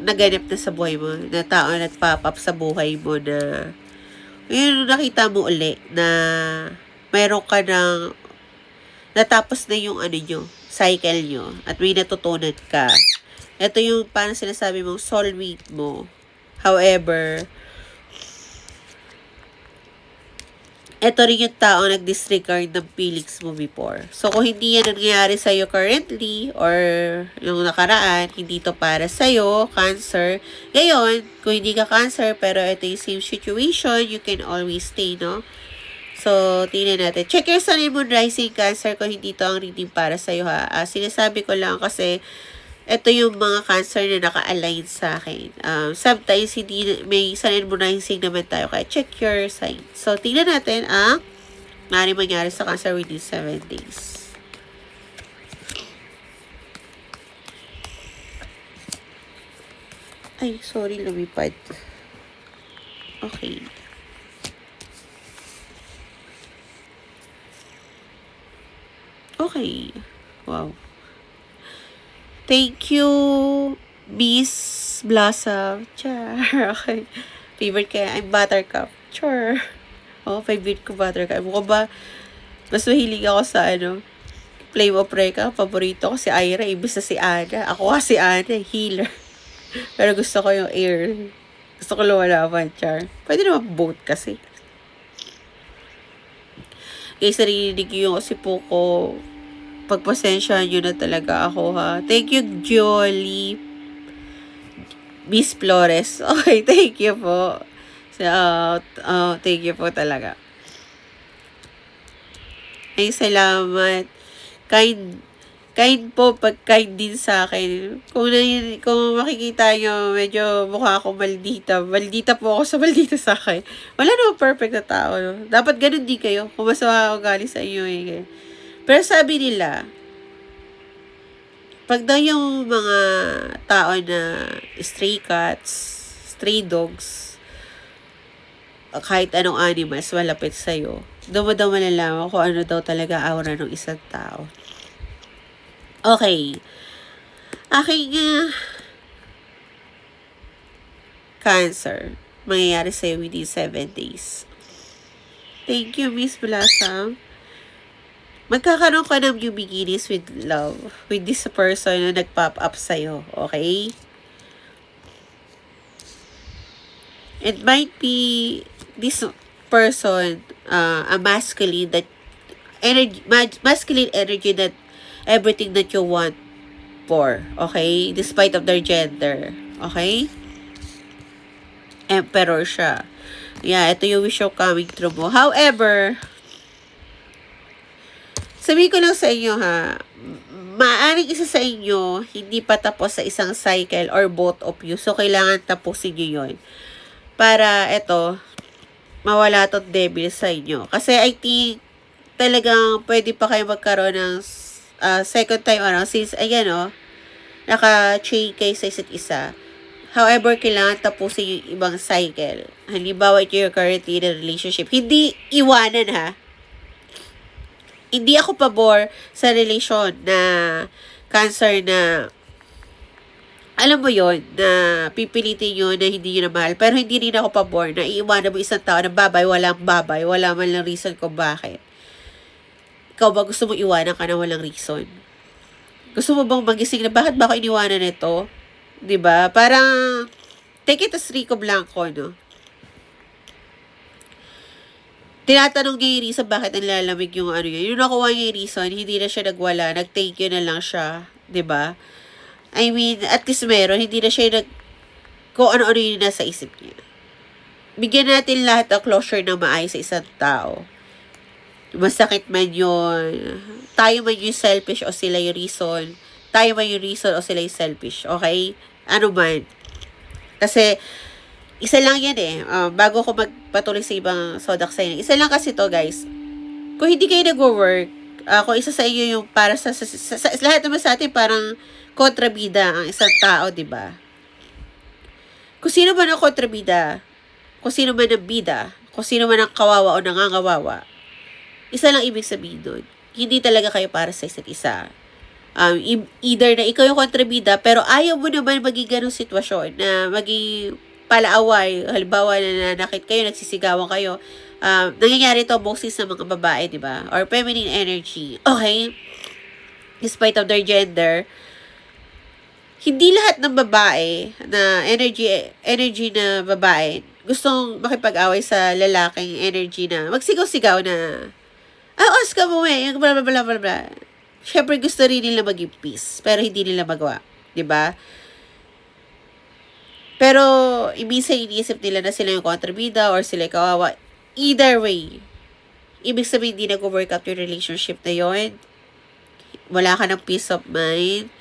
naganap na sa buhay mo, na tao na nag-pop up sa buhay mo na yun, nakita mo uli na mayroon ka ng natapos na yung cycle nyo at may natutunan ka. Ito yung parang sinasabi mong soulmate mo. However, ito rin yung tao nag-disregard ng feelings mo before. So, kung hindi yan nangyayari sa'yo currently or yung nakaraan, hindi to para sa'yo, Cancer. Ngayon, kung hindi ka Cancer, pero ito yung same situation, you can always stay, no? So, tingnan natin. Check your Sun and Moon Rising, Cancer, kung hindi to ang reading para sa'yo, ha. Sinasabi ko lang kasi ito yung mga Cancer na naka-align sa akin. Sometimes, hindi, may Sun and Moon Rising naman tayo, kaya check your sign. So, tingnan natin ang maaaring mangyari sa Cancer within 7 days. Ay, sorry, lumipad. Okay. Okay. Wow. Thank you, Miss Blossom. Char. Okay. Favorite kaya, I'm Buttercup. Char. Oh, favorite ko Buttercup. Mukha ba, mas mahilig ako sa Flame of Recca. Paborito ko si Ira, ibig na si Ana. Ako si Ana, healer. Pero gusto ko yung air. Gusto ko lumalaban, Char. Pwede naman both kasi. Kaya sarili yung kasi po ko, pagpasensya nyo na talaga ako, ha. Thank you, Jolie. Miss Flores. Okay, thank you po. So, thank you po talaga. Ay, salamat. Kind po, pag kind din sa akin. Kung makikita nyo, medyo mukha ako maldita. Maldita po ako sa maldita sa akin. Wala naman perfect na tao, no? Dapat ganun din kayo. Kung masama ako galing sa inyo, eh. Pero sabi nila, pag daw yung mga tao na stray cats, stray dogs, kahit anong animals malapit sa'yo, doon mo daw malalaman kung ano daw talaga aura ng isang tao. Okay. Aking Cancer, mangyayari sa'yo within 7 days. Thank you, Miss Blossom. Magkakaroon ka ng new beginnings with love. With this person na nag-pop up sa'yo. Okay? It might be this person, a masculine energy that everything that you want for. Okay? Despite of their gender. Okay? Emperor siya. Yeah, ito yung wish of coming true mo. However, sabihin ko lang sa inyo, ha, maaaring isa sa inyo hindi pa tapos sa isang cycle or both of you. So, kailangan tapusin nyo yun. Para, eto, mawala tong devil sa inyo. Kasi I think, talagang pwede pa kayo magkaroon ng second time since, ayan naka-chain kayo sa isa't isa. However, kailangan tapusin yung ibang cycle. Halimbawa, ito yung currently in a relationship. Hindi iwanan ha. Hindi ako pabor sa relation na Cancer na alam mo yon na pipilitin nyo na hindi nyo na mahal. Pero hindi rin ako pabor na iiwanan mo isang tao na walang babay, wala man lang reason kung bakit. Ikaw ba gusto mo iwanan ka na walang reason? Gusto mo bang magising na bakit ba ako iniwanan nito? 'Di ba? Parang take it as Rico Blanco, no? Tinatanong niya yung reason bakit nalalamig yung yun. Yung nakuha niya yung reason, hindi na siya nagwala, nag-thank you na lang siya, 'di ba? I mean, at least meron, hindi na siya kung ano-ano yung nasa isip niya. Bigyan natin lahat ng closure na maayos sa isang tao. Masakit man yun. Tayo man yung selfish o sila yung reason. Tayo man yung reason o sila yung selfish. Okay? Ano man. Kasi, isa lang yan bago ko magpatuloy sa ibang sodak sa inyo. Isa lang kasi to guys. Kung hindi kayo nag-work, kung isa sa inyo yung para sa lahat naman sa atin parang kontrabida ang isang tao, di ba? Kung sino man ang kontrabida, kung sino man ang bida, kung sino man ang kawawa o nangangawawa, isa lang ibig sabihin doon. Hindi talaga kayo para sa isa't isa. Either na ikaw yung kontrabida, pero ayaw mo naman maging ganong sitwasyon na maging palaaway. Halimbawa na nanakit kayo, nagsisigawan kayo. Nangyayari to mostly sa mga babae, di ba? Or feminine energy. Okay? Despite of their gender, hindi lahat ng babae na energy na babae gustong makipag-away sa lalaking energy na magsigaw-sigaw na Oscar mo blah blah blah blah blah. Syempre gusto rin nila maging peace, pero hindi nila magawa, 'di ba? Pero ibig iniisip nila na sila yung kontrabida or sila yung kawawa. Either way, ibig sabihin hindi nag-work out yung relationship na yon. Wala ka ng peace of mind.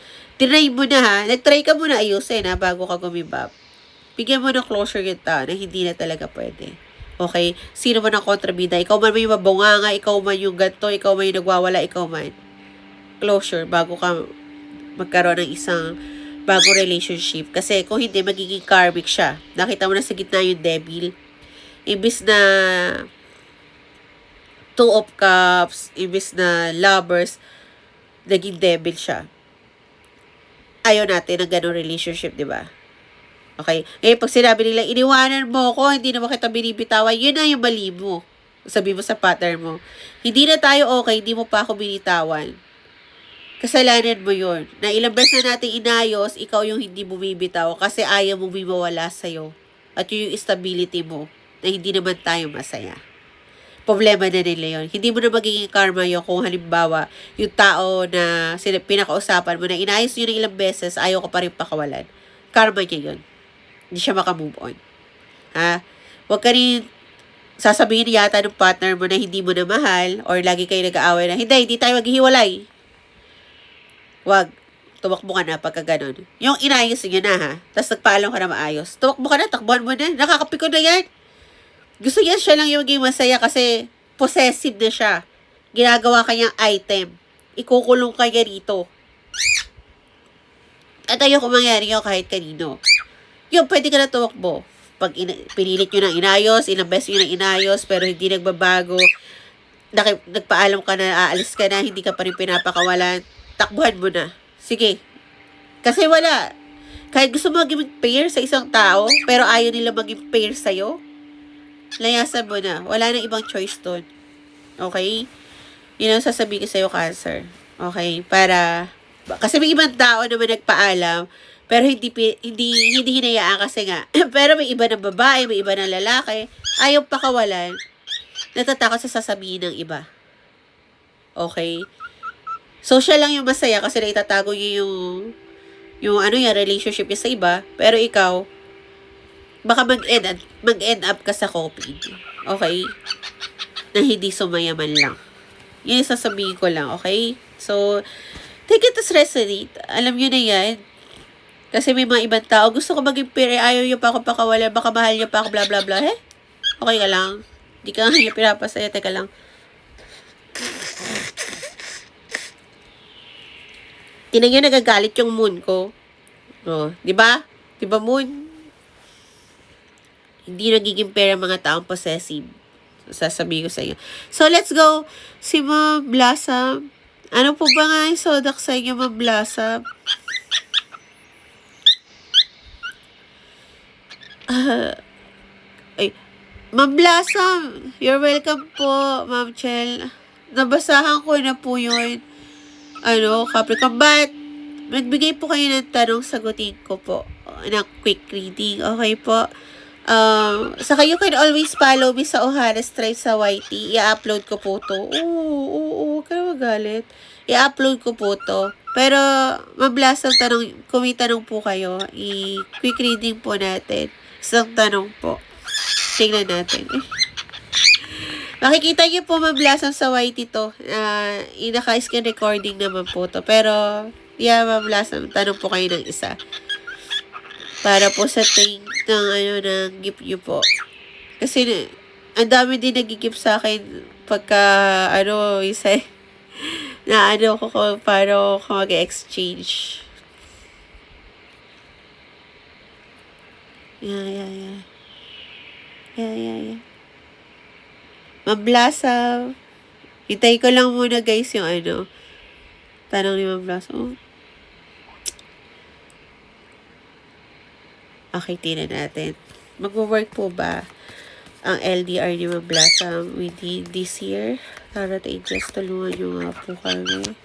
Tinry mo na ha. Nag-try ka muna ayusin bago ka gumibab. Bigyan mo ng closure yung tao na hindi na talaga pwede. Okay? Sino man ang kontrabida? Ikaw man yung mabunganga, ikaw man yung ganto, ikaw man yung nagwawala, ikaw man. Closure bago ka magkaroon ng isang bagong relationship. Kasi kung hindi, magiging karmic siya. Nakita mo na sa gitna yung devil. Imbis na Two of Cups, imbis na lovers, naging devil siya. Ayaw natin ng ganong relationship, di ba? Okay? Pag sinabi nila, iniwanan mo ako, hindi naman kita binibitawan, yun na yung mali mo. Sabi mo sa partner mo, hindi na tayo okay, hindi mo pa ako binitawan. Kasalanan mo yun. Na ilang beses na natin inayos, ikaw yung hindi bumibitaw kasi ayaw mo mawala sa'yo. At yun yung stability mo na hindi naman tayo masaya. Problema na nila yun. Hindi mo na magiging karma yun kung halimbawa yung tao na pinakausapan mo na inayos yun ng ilang beses, ayaw ko pa rin pakawalan. Karma niya yun. Hindi siya makamove on. Huwag ka rin sasabihin yata ng partner mo na hindi mo na mahal or lagi kayo nag-aaway na hindi tayo maghihiwalay. Huwag. Tumakbo ka na pagka ganun. Yung inayos nyo na tapos nagpaalam ka na maayos. Tumakbo ka na, takbuhan mo na. Nakakapiko na yan. Gusto niya siya lang yung maging masaya kasi possessive na siya. Ginagawa kanyang item. Ikukulong ka niya rito. At ayaw kung mangyari yun kahit kanino. Yung pwede ka na tumakbo. Pag pinilit nyo ng inayos, ilang beses nyo ng inayos, pero hindi nagbabago, nagpaalam ka na, aalis ka na, hindi ka pa rin pinapakawalan, takbuhan mo na. Sige. Kasi wala. Kahit gusto mo maging pair sa isang tao, pero ayaw nila maging pair sa'yo, layasan mo na. Wala nang ibang choice doon. Okay? Yun ang sasabihin ko sa'yo, Cancer. Okay? Kasi may ibang tao naman nagpaalam, pero hindi hinayaan kasi nga. Pero may iba ng babae, may iba ng lalaki, ayaw pakawalan, natatakot sa sasabihin ng iba. Okay? So, siya lang yung masaya kasi naitatago niya yung relationship niya sa iba, pero ikaw, baka mag-end up ka sa coping. Okay? Na hindi sumayaman lang. Yun yung sasabihin ko lang, okay? So, take it as resonate. Alam nyo na yan. Kasi may mga ibang tao, gusto ko maging pair, ayaw nyo pa ako pakawalan, baka mahal nyo pa ako, blah, blah, blah. Okay ka lang? Di ka nga niya pinapasaya. Teka lang. Tinan niyo, nagagalit yung moon ko. Oh, di ba? Di ba, moon? Hindi nagiging pera mga taong possessive. Sasabihin ko sa inyo. So, let's go. Si Ma'am Blossom. Ano po ba nga yung sodak sa inyo, Ma'am Blossom? Ay, Ma'am Blossom, you're welcome po, Ma'am Chel. Nabasahan ko na po yun. Capricorn. But, magbigay po kayo ng tanong, sagutin ko po. Ng quick reading. Okay po? Saka you can always follow me sa O'Hara Strive sa YT. I-upload ko po to. Oo, kaya magalit. I-upload ko po to. Pero, mablasang tanong, kung may tanong po kayo, i-quick reading po natin. Isang tanong po. Tingnan natin. Makikita niyo po mablasang sa YT to. Naka-screen recording naman po to. Pero, yeah, mablasang tanong po kayo ng isa. Para po sa thing ng gift nyo po. Kasi, ang dami din nag-gift sa akin pagka, isa, ko para ko mag-exchange. Yeah. Mablasa. Hintay ko lang muna guys yung tanong ni Mablasa. Okay, tingnan natin. Mag-work po ba ang LDR ni Ma'am Blossom within this year? Para just tulungan nyo nga po kami.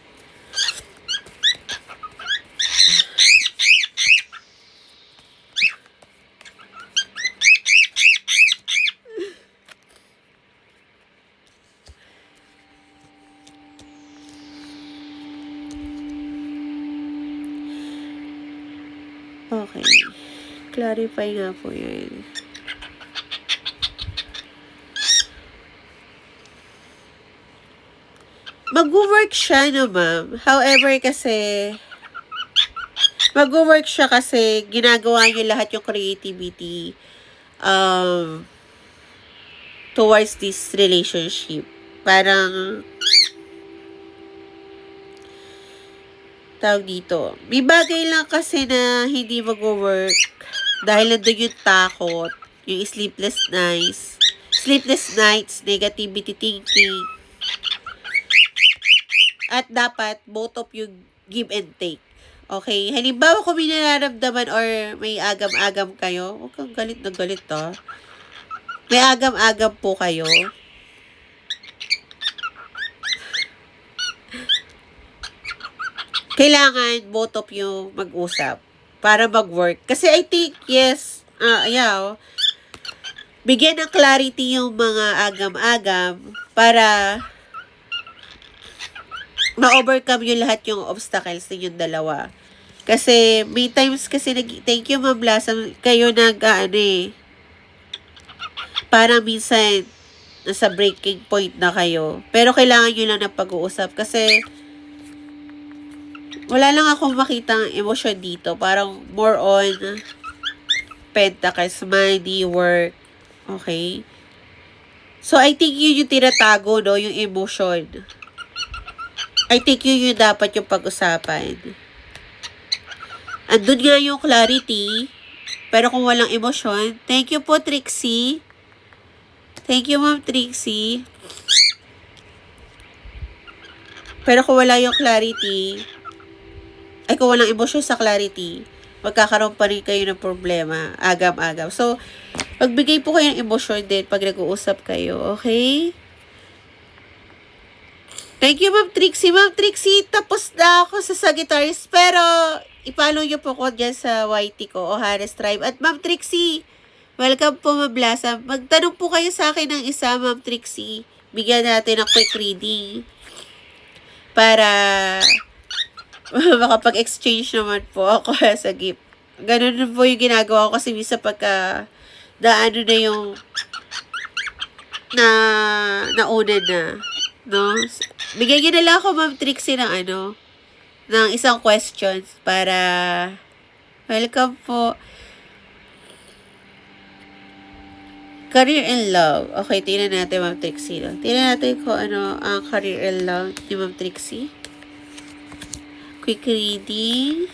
Okay. Clarify nga po yun. Mag-work siya, no, ma'am? However, kasi mag-work siya kasi ginagawa niyo lahat yung creativity towards this relationship. Parang tawag dito. May bagay lang kasi na hindi mag-work dahil nandun yung takot, yung sleepless nights, negativity thinking. At dapat both of you give and take. Okay? Halimbawa kung may nararamdaman or may agam-agam kayo, huwag kang galit na galit may agam-agam po kayo. Kailangan both of you mag-usap para mag-work. Kasi I think, yes, bigyan ng clarity yung mga agam-agam para ma-overcome yung lahat yung obstacles ninyong dalawa. Kasi, may times kasi, thank you, Ma'am Blossom, kayo parang minsan, nasa breaking point na kayo. Pero kailangan nyo lang ng pag-uusap. Kasi, wala lang akong makitang emosyon dito. Parang more on pentacles, money, work. Okay? So, I think yun yung tinatago, no? Yung emotion. I think yun yung dapat yung pag-usapan. Andun nga yung clarity. Pero kung walang emosyon, thank you po, Trixie. Thank you, Ma'am Trixie. Pero kung wala yung clarity, kung walang emosyon sa clarity, magkakaroon pa rin kayo ng problema, agam-agam. So, magbigay po kayo ng emosyon din pag nag-uusap kayo, okay? Thank you, Ma'am Trixie. Ma'am Trixie, tapos na ako sa Sagittarius, pero i-follow nyo po ko dyan sa YT ko, O'Hara Strive. At Ma'am Trixie, welcome po, Ma'am Blossom. Magtanong po kayo sa akin ng isa, Ma'am Trixie. Bigyan natin ng quick reading para makapag-exchange naman po ako sa gift. Ganun po yung ginagawa ko kasi minsan pagka nauna na, no? Bigyan nyo na lang ako, Ma'am Trixie, ng isang questions para welcome po. Career and love. Okay, tingnan natin, Ma'am Trixie. No? Tingnan natin kung ano ang career and love ni Ma'am Trixie. Quick reading.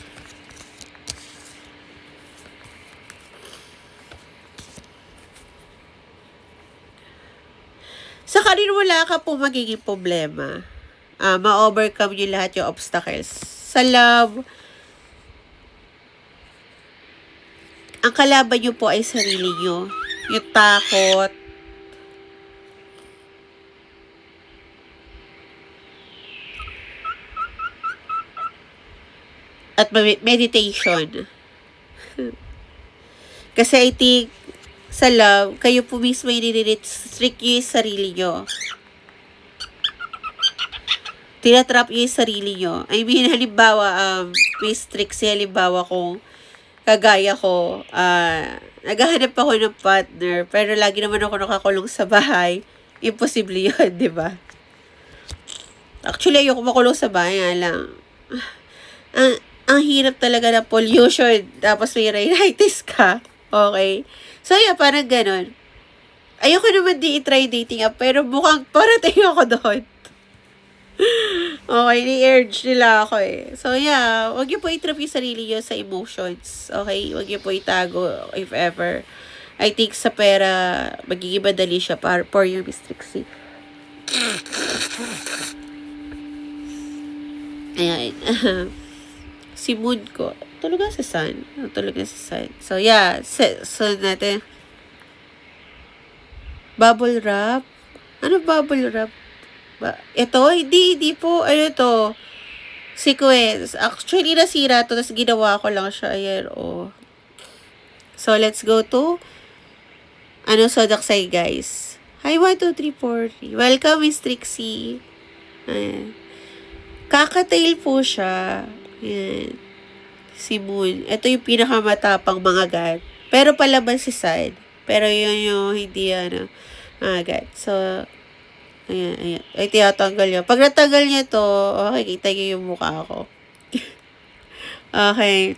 Sa career, wala ka po magiging problema. Ma-overcome nyo lahat yung obstacles. Sa love, ang kalaban nyo po ay sarili nyo. Yung takot. At meditation. Kasi I think, sa love, kayo po mismo i-restrict nyo yung sarili nyo. Tinatrap nyo yung sarili nyo. I mean, halimbawa, may strict si halimbawa kung kagaya ko, naghahanap ako ng partner, pero lagi naman ako nakakulong sa bahay. Imposible yun, di ba? Actually, ayoko makulong sa bahay nga lang. Ang hirap talaga ng pollution, tapos may rhinitis ka. Okay? So, yeah, parang ganon. Ayoko naman i-try dating app, pero mukhang parating ako doon. Okay, ni-urge nila ako eh. So, yeah, wag niyo po i-trap yung sarili niyo sa emotions. Okay? Wag niyo po itago if ever. I think sa pera, magiging madali siya for your Miss Trixie. Ayan. Si mood ko, tulog sa sun. Tulog sa sun. So, yeah. So, natin. Bubble wrap? Ano bubble wrap? Ito? Hindi po. Ano to? Sequence. Actually, nasira to. Tapos ginawa ko lang siya. Ayan, oh. So, let's go to Sodaksay, guys. Hi, 1, 2, 3, 4. Welcome, Miss Trixie. Ayan. Kakatail po siya. Ayan. Si Moon. Ito yung pinakamatapang mga god. Pero palaban si Side. Pero yun yung hindi mga god. So, ayan. Ay, tinatanggal niya. Pag natanggal niya to, okay, kita niyo yung mukha ko. Okay.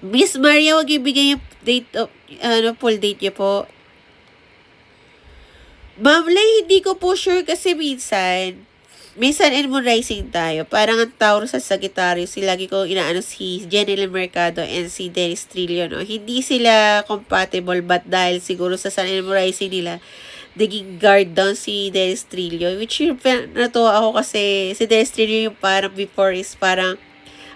Miss Maria, wag ibigay yung date of, full date niya po. Ma'am Lay, hindi ko po sure kasi minsan and Moon Rising tayo. Parang ang Taurus sa Sagittarius, lagi ko inaano si Jenny Mercado and si Dennis Trillo, no? Hindi sila compatible, but dahil siguro sa Sun and Moon Rising nila, naging guard down si Dennis Trillo, which yung natuwa ako kasi si Dennis Trillo yung parang before is parang,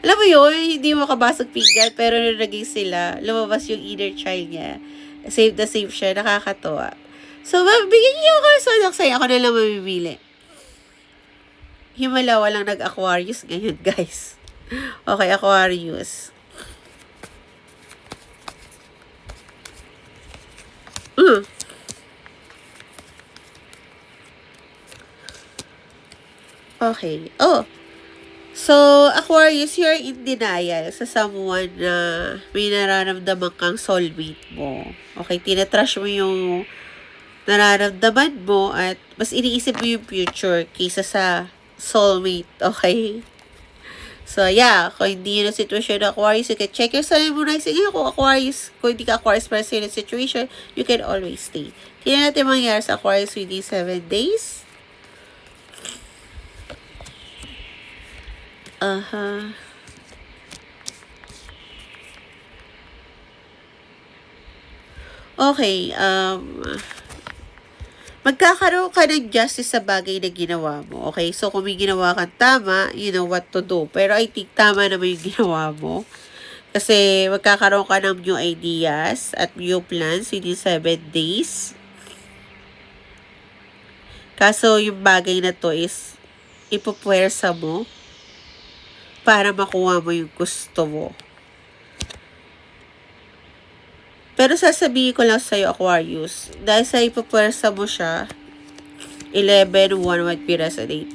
alam mo yun, hindi makabasag pinggan, pero nung naging sila, lumabas yung inner child niya. Save siya, nakakatuwa. So, bigyan niyo ako sa naksaya, ako na lang mamimili. Himala, walang nag-Aquarius ngayon, guys. Okay, Aquarius. Okay. Oh. So, Aquarius, you're in denial sa someone na may nararamdaman kang soulmate mo. Okay, tinatrash mo yung nararamdaman mo at mas iniisip mo yung future kaysa sa soulmate. Okay? So, yeah. Kung hindi yun ang situation ng Aquarius, you can check your sun and moon rising. Kung Aquarius, kung hindi ka Aquarius para sa yun situation, you can always stay. Tingnan natin mangyari sa Aquarius within 7 days. Okay, magkakaroon ka ng justice sa bagay na ginawa mo. Okay, so kung may ginawa kang tama, you know what to do. Pero I think tama naman yung ginawa mo. Kasi magkakaroon ka ng new ideas at new plans within 7 days. Kaso yung bagay na to is ipupwersa mo para makuha mo yung gusto mo. Pero sasabihin ko lang sa'yo, Aquarius, dahil sa ipupwersa mo siya, 11-1 might be resonate.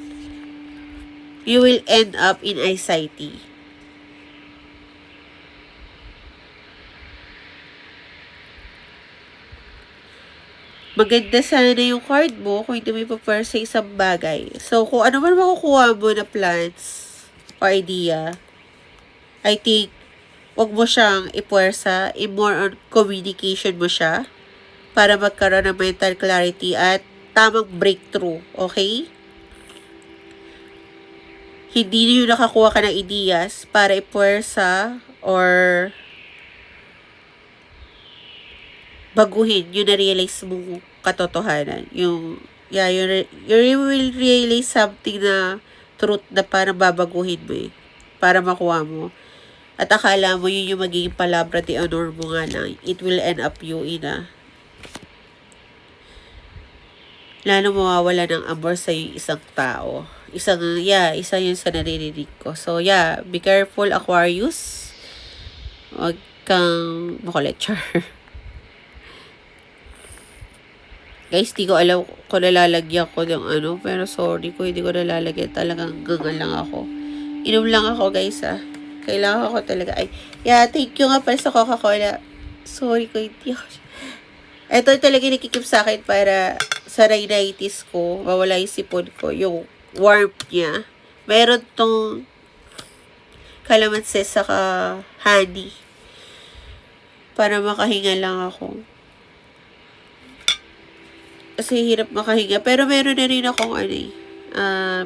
You will end up in anxiety. Maganda sana yung card mo kung hindi mo ipupwersa isang bagay. So, kung ano man makukuha mo na plans or idea, I think, wag mo siyang ipwersa, more on communication mo siya. para magkaroon ng mental clarity at tamang breakthrough. Okay? Hindi nyo nakakuha ka ng ideas para ipuwersa or baguhin yung na-realize mong katotohanan. You will realize something na truth na parang babaguhin mo para makuha mo. At akala mo yun yung magiging palabra de honor mo nga lang. It will end up you in a lalo mawawala ng amor sa yung isang tao. Isa yun sa naririnig ko. So, be careful, Aquarius. Huwag kang makulecture. Guys, di ko alam kung nalalagyan ko ng pero sorry ko, hindi ko nalalagyan. Talagang gangan lang ako. Inom lang ako, guys, Kailangan ko talaga. Thank you nga pala sa Coca-Cola. Sorry ko, hindi ako. Ito talaga nakikip sa akin para sa rhinitis ko, mawala yung sipon ko, yung warmth niya. Meron tong kalamansi saka honey. Para makahinga lang ako. Kasi hirap makahinga. Pero meron na rin akong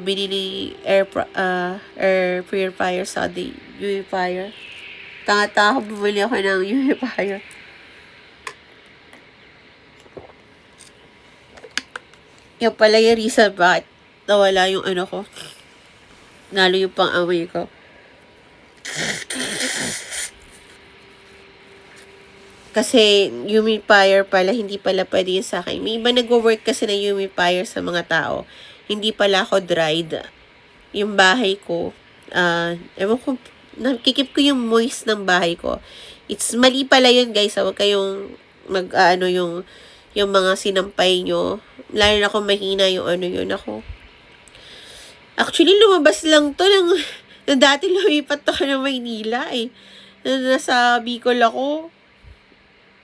binili air purifier sa humidifier. Tanga-tanga bumili ako ng humidifier. Yung pala yung reason bakit nawala yung ko. Lalo yung pang-amoy ko. Kasi humidifier pala, hindi pala pwede yun sa akin. May iba nag-work kasi na humidifier sa mga tao. Hindi pala ako dried. Yung bahay ko, ewan ko, nakikip ko yung moist ng bahay ko. It's mali pala yun, guys. Huwag kayong yung mga sinampay nyo. Lalo na kung mahina yung yun ako. Actually, lumabas lang to na dati lumipat ako ng Maynila Nasa Bicol ako.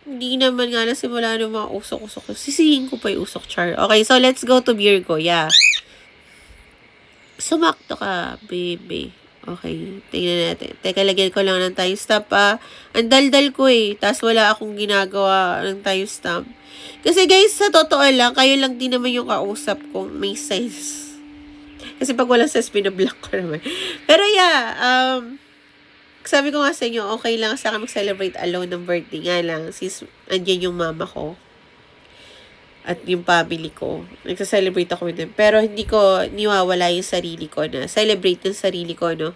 Hindi naman nga simula ng mga usok-usok. Sisihin ko pa yung usok, char. Okay, so let's go to Virgo. Sumakto ka, baby. Okay, tingnan natin. Teka, lagyan ko lang ng time stamp Ang daldal ko Tapos wala akong ginagawa ng time stamp. Kasi guys, sa totoo lang, kayo lang din naman yung kausap kong may sense. Kasi pag walang sense, binablock ko naman. Pero sabi ko nga sa inyo, okay lang sa akin mag-celebrate alone ng birthday nga lang. Since andyan yung mama ko. At yung family ko. Nagsa-celebrate ako with them. Pero hindi ko niwawala yung sarili ko na celebrate yung sarili ko, no?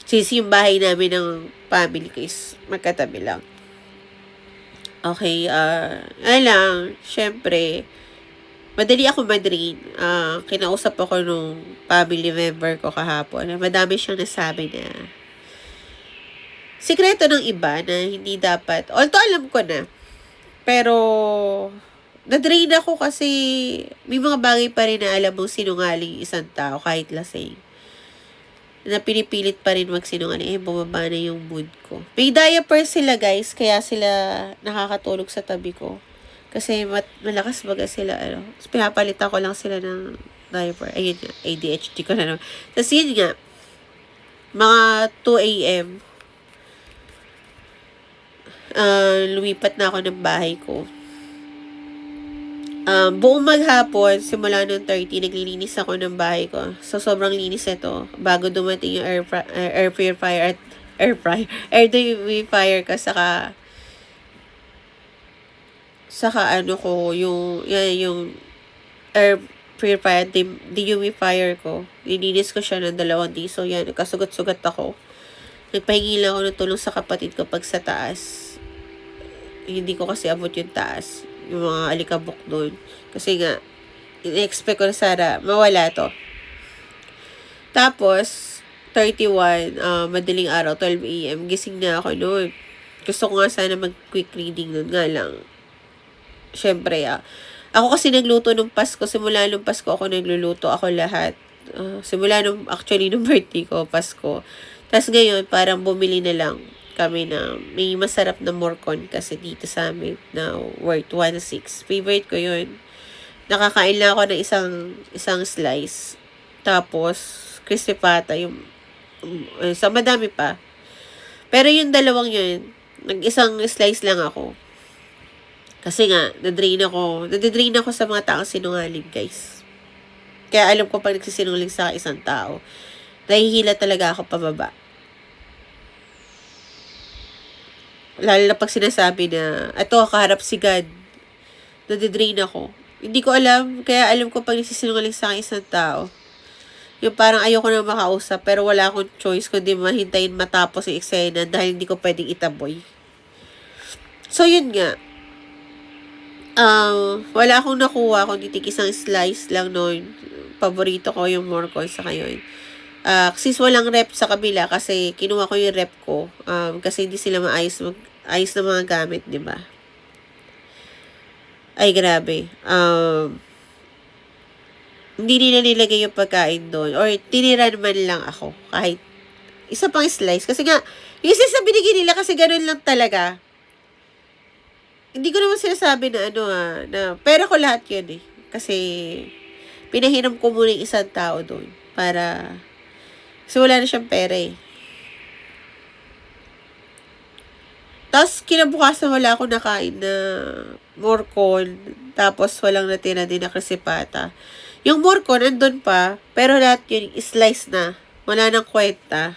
Since yung bahay namin ng family ko is magkatabi lang. Okay, syempre, madali ako ma-drain. Kinausap ako nung family member ko kahapon. Madami siyang nasabi na sikreto ng iba na hindi dapat. Although alam ko na. Pero na-drain ako kasi may mga bagay pa rin na alam mong sinungaling isang tao kahit lasing. Na pinipilit pa rin magsinungaling. Bumaba na yung mood ko. May diaper sila, guys. Kaya sila nakakatulog sa tabi ko. Kasi malakas baga sila. Pinapalitan ko lang sila ng diaper. Ayun nga. ADHD ko na naman. Tapos yun nga. Mga 2 a.m. Lumipat na ako ng bahay ko. Buong maghapon, simula noong 30, naglilinis ako ng bahay ko. So, sobrang linis ito. Bago dumating yung air purifier at air humidifier ko, saka yung air purifier at dehumidifier ko. Nilinis ko siya ng 2 days. So, kasugat-sugat ako. Nagpahingi lang ako ng tulong sa kapatid ko pag sa taas. Hindi ko kasi abot yung taas. Yung mga alikabok doon. Kasi nga, in-expect ko na sana mawala to. Tapos, 31, madaling araw, 12 a.m. Gising na ako noon. Gusto ko nga sana mag-quick reading noon nga lang. Siyempre, ako kasi nagluto nung Pasko. Simula nung Pasko ako nagluluto. Ako lahat. Simula nung birthday ko, Pasko. Tapos ngayon, parang bumili na lang kami na may masarap na morcon kasi dito sa amin na worth 1.6. Favorite ko yun. Nakakain lang ako ng isang slice. Tapos, crispy pata, sa madami pa. Pero yung dalawang yun, nag-isang slice lang ako. Kasi nga, nadidrain ako sa mga taong sinungaling, guys. Kaya alam ko pag nagsisinungaling sa isang tao, nahihila talaga ako pababa. Lalo na pag sinasabi na, eto, kaharap si God, nadidrain ako. Hindi ko alam, kaya alam ko pag nagsisinungaling sa isang tao, yung parang ayoko na makausap, pero wala akong choice kundi mahintayin matapos yung eksena dahil hindi ko pwedeng itaboy. So, yun nga. Wala akong nakuha kundi isang slice lang noon. Paborito ko yung morcon sa yun. Since walang rep sa kabila kasi kinuha ko yung rep ko kasi hindi sila ayos na mga gamit, di ba? Ay, grabe. Hindi nila nilagay yung pagkain doon or tiniran man lang ako kahit isa pang slice. Kasi nga, yung slice na binigay nila kasi ganun lang talaga. Hindi ko naman sinasabi na na pera ko lahat yun eh. Kasi pinahiram ko muna yung isang tao doon para kasi wala na siyang pera eh. Tapos kinabukasan wala akong nakain na morcon. Tapos walang natira din na krisipata. Yung morcon andun pa, pero lahat yun slice na. Wala nang kwenta.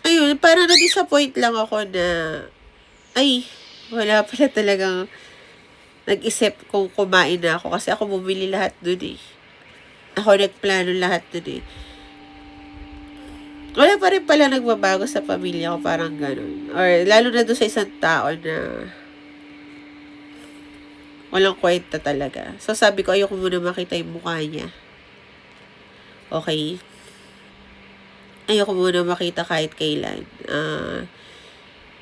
Ayun, parang na-disappoint lang ako na ay, wala pala talagang nag-isip kung kumain na ako kasi ako bumili lahat dun eh. Ako nagplano lahat dun eh. Wala pa rin pala nagbabago sa pamilya ko, parang ganun. Or lalo na doon sa isang tao na walang kwenta talaga. So sabi ko, ayoko muna makita yung mukha niya. Okay? Ayoko muna makita kahit kailan.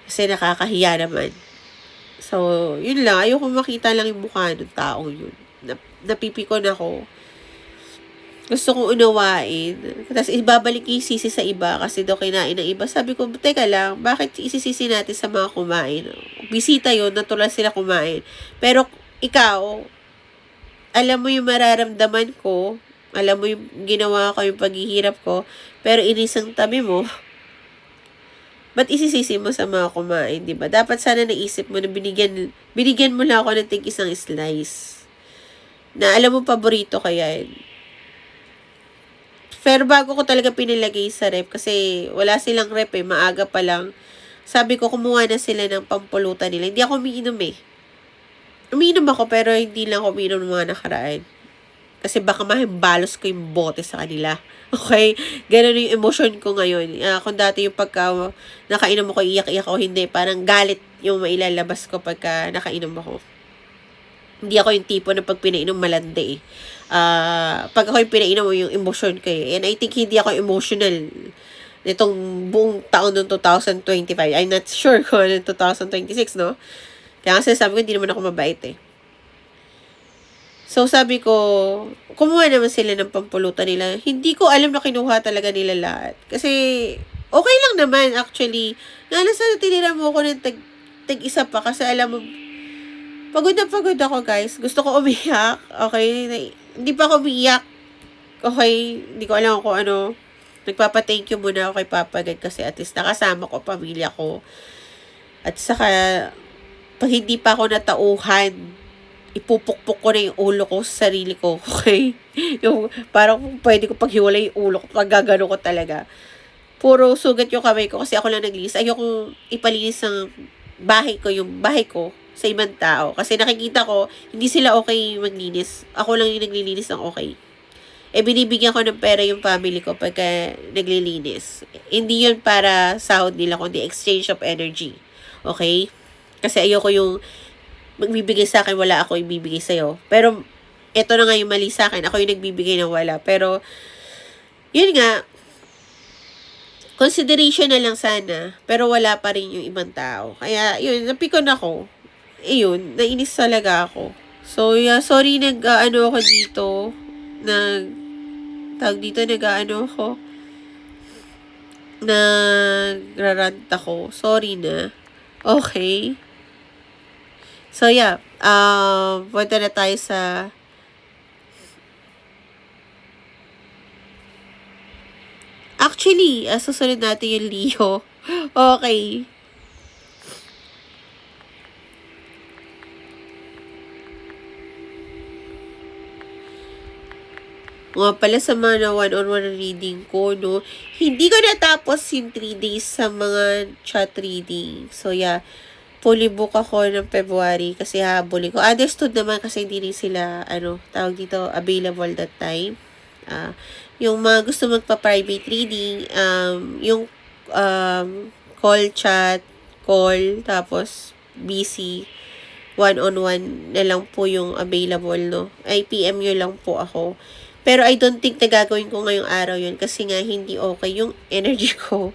Kasi nakakahiya naman. So, yun lang. Ayoko makita lang yung mukha ng taong yun. Napipikon ako. Gusto kong unawain. Tapos ibabalik yung sisi sa iba kasi daw kinain ng iba. Sabi ko, teka lang, bakit isisisi natin sa mga kumain? Bisita yun, natural sila kumain. Pero ikaw, alam mo yung mararamdaman ko, alam mo yung ginawa ko, yung paghihirap ko, pero inisang tabi mo, ba't isisisi mo sa mga kumain, di ba? Dapat sana naisip mo na binigyan mo lang ako ng isang slice. Na alam mo, paborito ko yan. Pero bago ko talaga pinilagay sa rep, kasi wala silang rep eh, maaga pa lang. Sabi ko, kumuha na sila ng pampulutan nila. Hindi ako umiinom eh. Umiinom ako, pero hindi lang ako umiinom ng mga nakaraan. Kasi baka mahimbalos ko yung bote sa kanila. Okay? Ganun yung emotion ko ngayon. Kung dati yung pagka nakainom ako, iyak-iyak ako, hindi. Parang galit yung mailalabas ko pagka nakainom ako. Hindi ako yung tipo na pag pinainom malandi eh. Pag ako yung pinainom mo yung emotion ko eh. And I think hindi ako emotional nitong buong taon ng 2025. I'm not sure kung ano 2026, no? Kaya kasi sabi ko, hindi naman ako mabait eh. So, sabi ko, kumuha naman sila ng pampulutan nila. Hindi ko alam na kinuha talaga nila lahat. Kasi, okay lang naman, actually. Sana tinira mo ako ng tag-isa pa. Kasi alam mo, pagod na pagod ako, guys. Gusto ko umiyak. Okay? Hindi pa ako umiyak. Okay? Hindi ko alam kung ano. Nagpapa-thank you muna ako kay Papa God kasi at least nakasama ko, pamilya ko. At saka, pag hindi pa ako natauhan, ipupukpok ko na yung ulo ko sa sarili ko. Okay? Yung, parang pwede ko paghiwalay yung ulo ko. Pag gagano ko talaga. Puro sugat yung kamay ko kasi ako lang naglinis. Ayoko ipalinis ang bahay ko, yung bahay ko sa ibang tao. Kasi nakikita ko, hindi sila okay maglinis. Ako lang yung naglilinis ng okay. Binibigyan ko ng pera yung family ko pagka naglilinis. Hindi yun para sahod nila, kundi exchange of energy. Okay? Kasi ayoko yung magbibigay sa akin, wala ako ibibigay sa'yo. Pero, eto na nga yung mali sa akin. Ako yung nagbibigay ng wala. Pero, yun nga, consideration na lang sana. Pero wala pa rin yung ibang tao. Kaya, yun, napikon ako. Yun, nainis talaga ako. So, yeah, sorry ako dito. Nagrarant ako. Sorry na. Okay. So, yeah. Punta na tayo sa actually, susunod natin yung Leo. Okay. Mga pala sa mga one-on-one reading ko, no? Hindi ko natapos yung 3 days sa mga chat reading. So, yeah. Fully book ako ng February kasi habulin ko. Understood naman kasi hindi rin sila, tawag dito, available that time. Yung mga gusto magpa-private reading, yung call chat, call, tapos busy, one-on-one na lang po yung available, no? Ay, PM nyo lang po ako. Pero I don't think na gagawin ko ngayong araw yun kasi nga hindi okay yung energy ko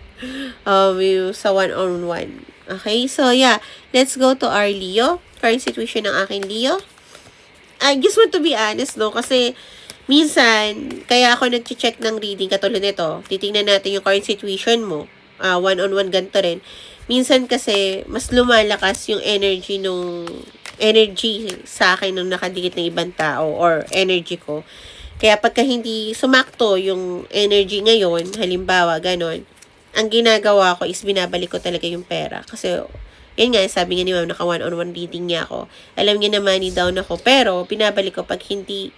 yung sa one-on-one. Okay? So, yeah. Let's go to our Leo. Current situation ng aking Leo. I just want to be honest, no? Kasi minsan, kaya ako nag-check ng reading katulad nito. Titingnan natin yung current situation mo. One-on-one ganito rin. Minsan kasi, mas lumalakas yung energy sa akin nung nakadikit ng ibang tao or energy ko. Kaya pagka hindi sumakto yung energy ngayon, halimbawa, ganon, ang ginagawa ko is binabalik ko talaga yung pera. Kasi, yan nga, sabi nga ni ma'am, naka one-on-one reading niya ako. Alam niya na money down ako, pero binabalik ko pag hindi,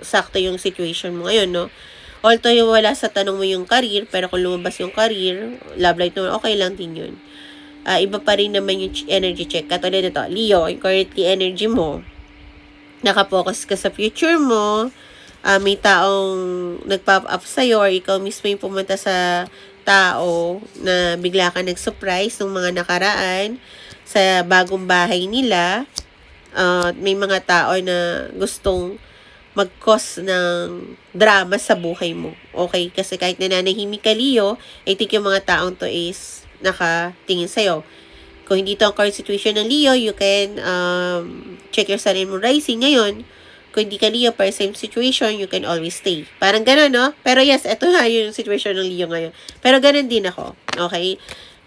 sakto yung situation mo ngayon, no? Although yung wala sa tanong mo yung career, pero kung lumabas yung career, love life naman, okay lang din yun. Iba pa rin naman yung energy check. Katulad nito, Leo, yung currently energy mo, nakapokus ka sa future mo, may taong nag-pop up sa'yo, or ikaw mismo yung pumunta sa tao na bigla ka nag-surprise ng mga nakaraan sa bagong bahay nila. May mga tao na gustong mag-cause ng drama sa buhay mo. Okay? Kasi kahit nananahimik ka, Leo, I think yung mga taong to is nakatingin sa'yo. Kung hindi to ang current situation ng Leo, you can check your sarili mo rising ngayon. Kung hindi ka Leo, para same situation, you can always stay. Parang gano'n, no? Pero yes, ito nga yung situation ng Leo ngayon. Pero gano'n din ako. Okay?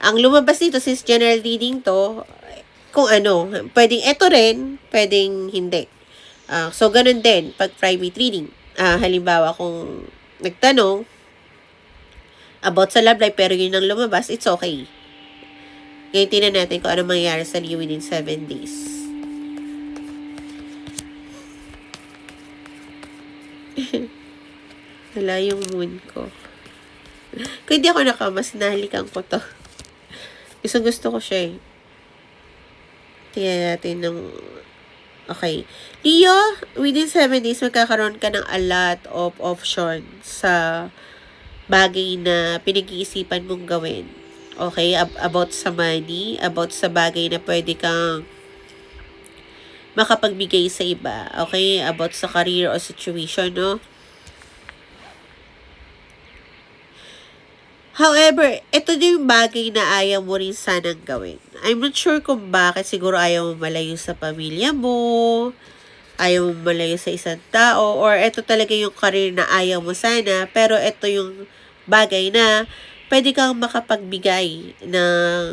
Ang lumabas dito, since general reading to, kung pwedeng ito rin, pwedeng hindi. So, ganun din, pag private reading. Halimbawa, kung nagtanong about sa love life, pero yun ang lumabas, it's okay. Ngayon, tinan natin kung ano mangyayari sa Leo within 7 days. Wala yung moon ko. Kung hindi ako nakamas, nahalikan ko to. Gusto ko siya eh. Tingnan natin ng... Okay. Leo, within 7 days, magkakaroon ka ng a lot of options sa bagay na pinag-iisipan mong gawin. Okay? About sa money, about sa bagay na pwede kang makapagbigay sa iba. Okay? About sa career or situation, no? However, ito din yung bagay na ayaw mo rin sanang gawin. I'm not sure kung bakit. Siguro ayaw mo malayo sa pamilya mo, ayaw mo malayo sa isang tao, or ito talaga yung career na ayaw mo sana, pero ito yung bagay na pwede kang makapagbigay ng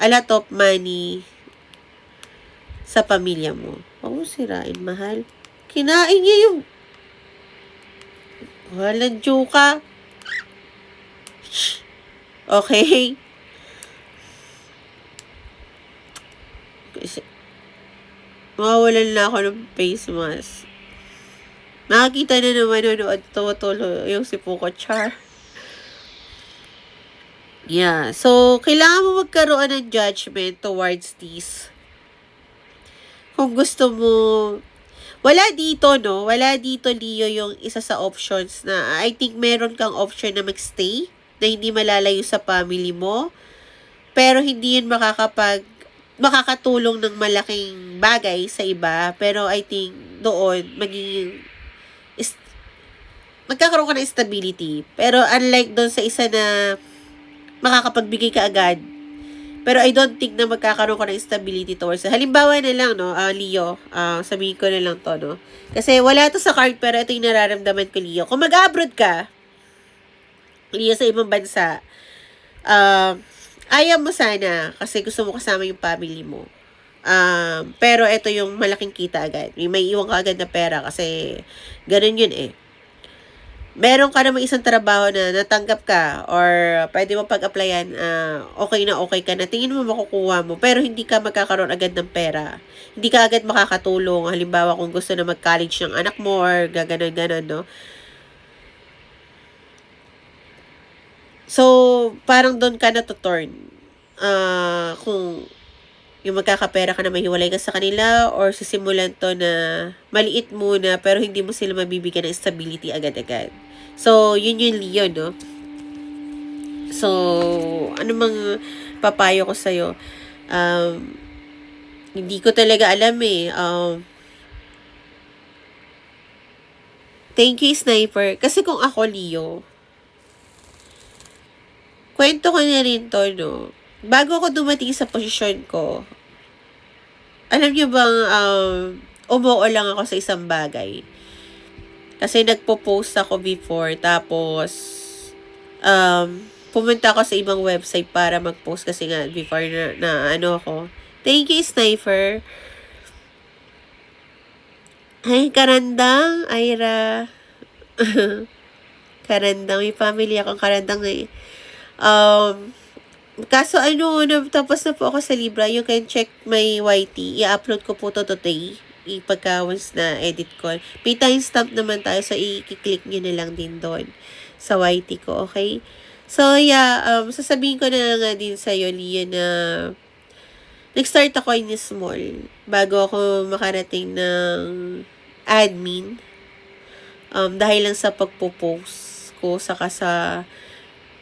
a lot of money sa pamilya mo. Huwag mo sirain, mahal. Kinain niya yung walang joke. Okay? Kasi, mawawalan na ako ng face mask. Nakakita na naman nanonood tulo yung si Puko Char. Yeah. So, kailangan mo magkaroon ng judgment towards this. Kung gusto mo, wala dito, no? Wala dito, Leo, yung isa sa options na I think meron kang option na magstay na hindi malalayo sa family mo, pero hindi yun makakatulong ng malaking bagay sa iba, pero I think doon magkakaroon ka ng stability. Pero unlike doon sa isa na makakapagbigay ka agad, pero I don't think na magkakaroon ka ng stability towards. Halimbawa na lang, no, Leo, sabihin ko na lang to, no, kasi wala to sa card, pero ito yung nararamdaman ko, Leo. Kung mag-abroad ka, Leo, sa ibang bansa, ayaw mo sana kasi gusto mo kasama yung family mo. Pero ito yung malaking kita agad. May iwan ka agad na pera kasi ganun yun eh. meron ka namang isang trabaho na natanggap ka or pwede mo pag-applyan, okay na okay ka na, tingin mo makukuha mo, pero hindi ka magkakaroon agad ng pera. Hindi ka agad makakatulong. Halimbawa, kung gusto na mag-college ng anak mo or gaganon-ganon, no? So, parang doon ka na to turn. Kung yung magkakapera ka na mahiwalay ka sa kanila or sisimulan to na maliit muna pero hindi mo sila mabibigyan ng stability agad-agad. So, yun yung Leo, no? So, ano mang papayo ko sa'yo? Hindi ko talaga alam eh. Thank you, Sniper. Kasi kung ako, Leo, kwento ko na rin to, no? Bago ako dumating sa posisyon ko, alam niyo bang, umuo lang ako sa isang bagay. Kasi nagpo-post ako before, tapos, pumunta ako sa ibang website para mag-post kasi nga before na ano ako. Thank you, Sniper. Ay, Karandang, Ira. Karandang, may family akong Karandang eh. Kaso tapos na po ako sa Libra. You can check my YT. I-upload ko po to today. Pagka once na edit ko. May timestamp naman tayo. So, i-click nyo na lang din doon sa YT ko. Okay? So, yeah. Sasabihin ko na nga din sa'yo, Lia, na nag-start ako in small. Bago ako makarating ng admin. Dahil lang sa pagpo-post ko. Saka sa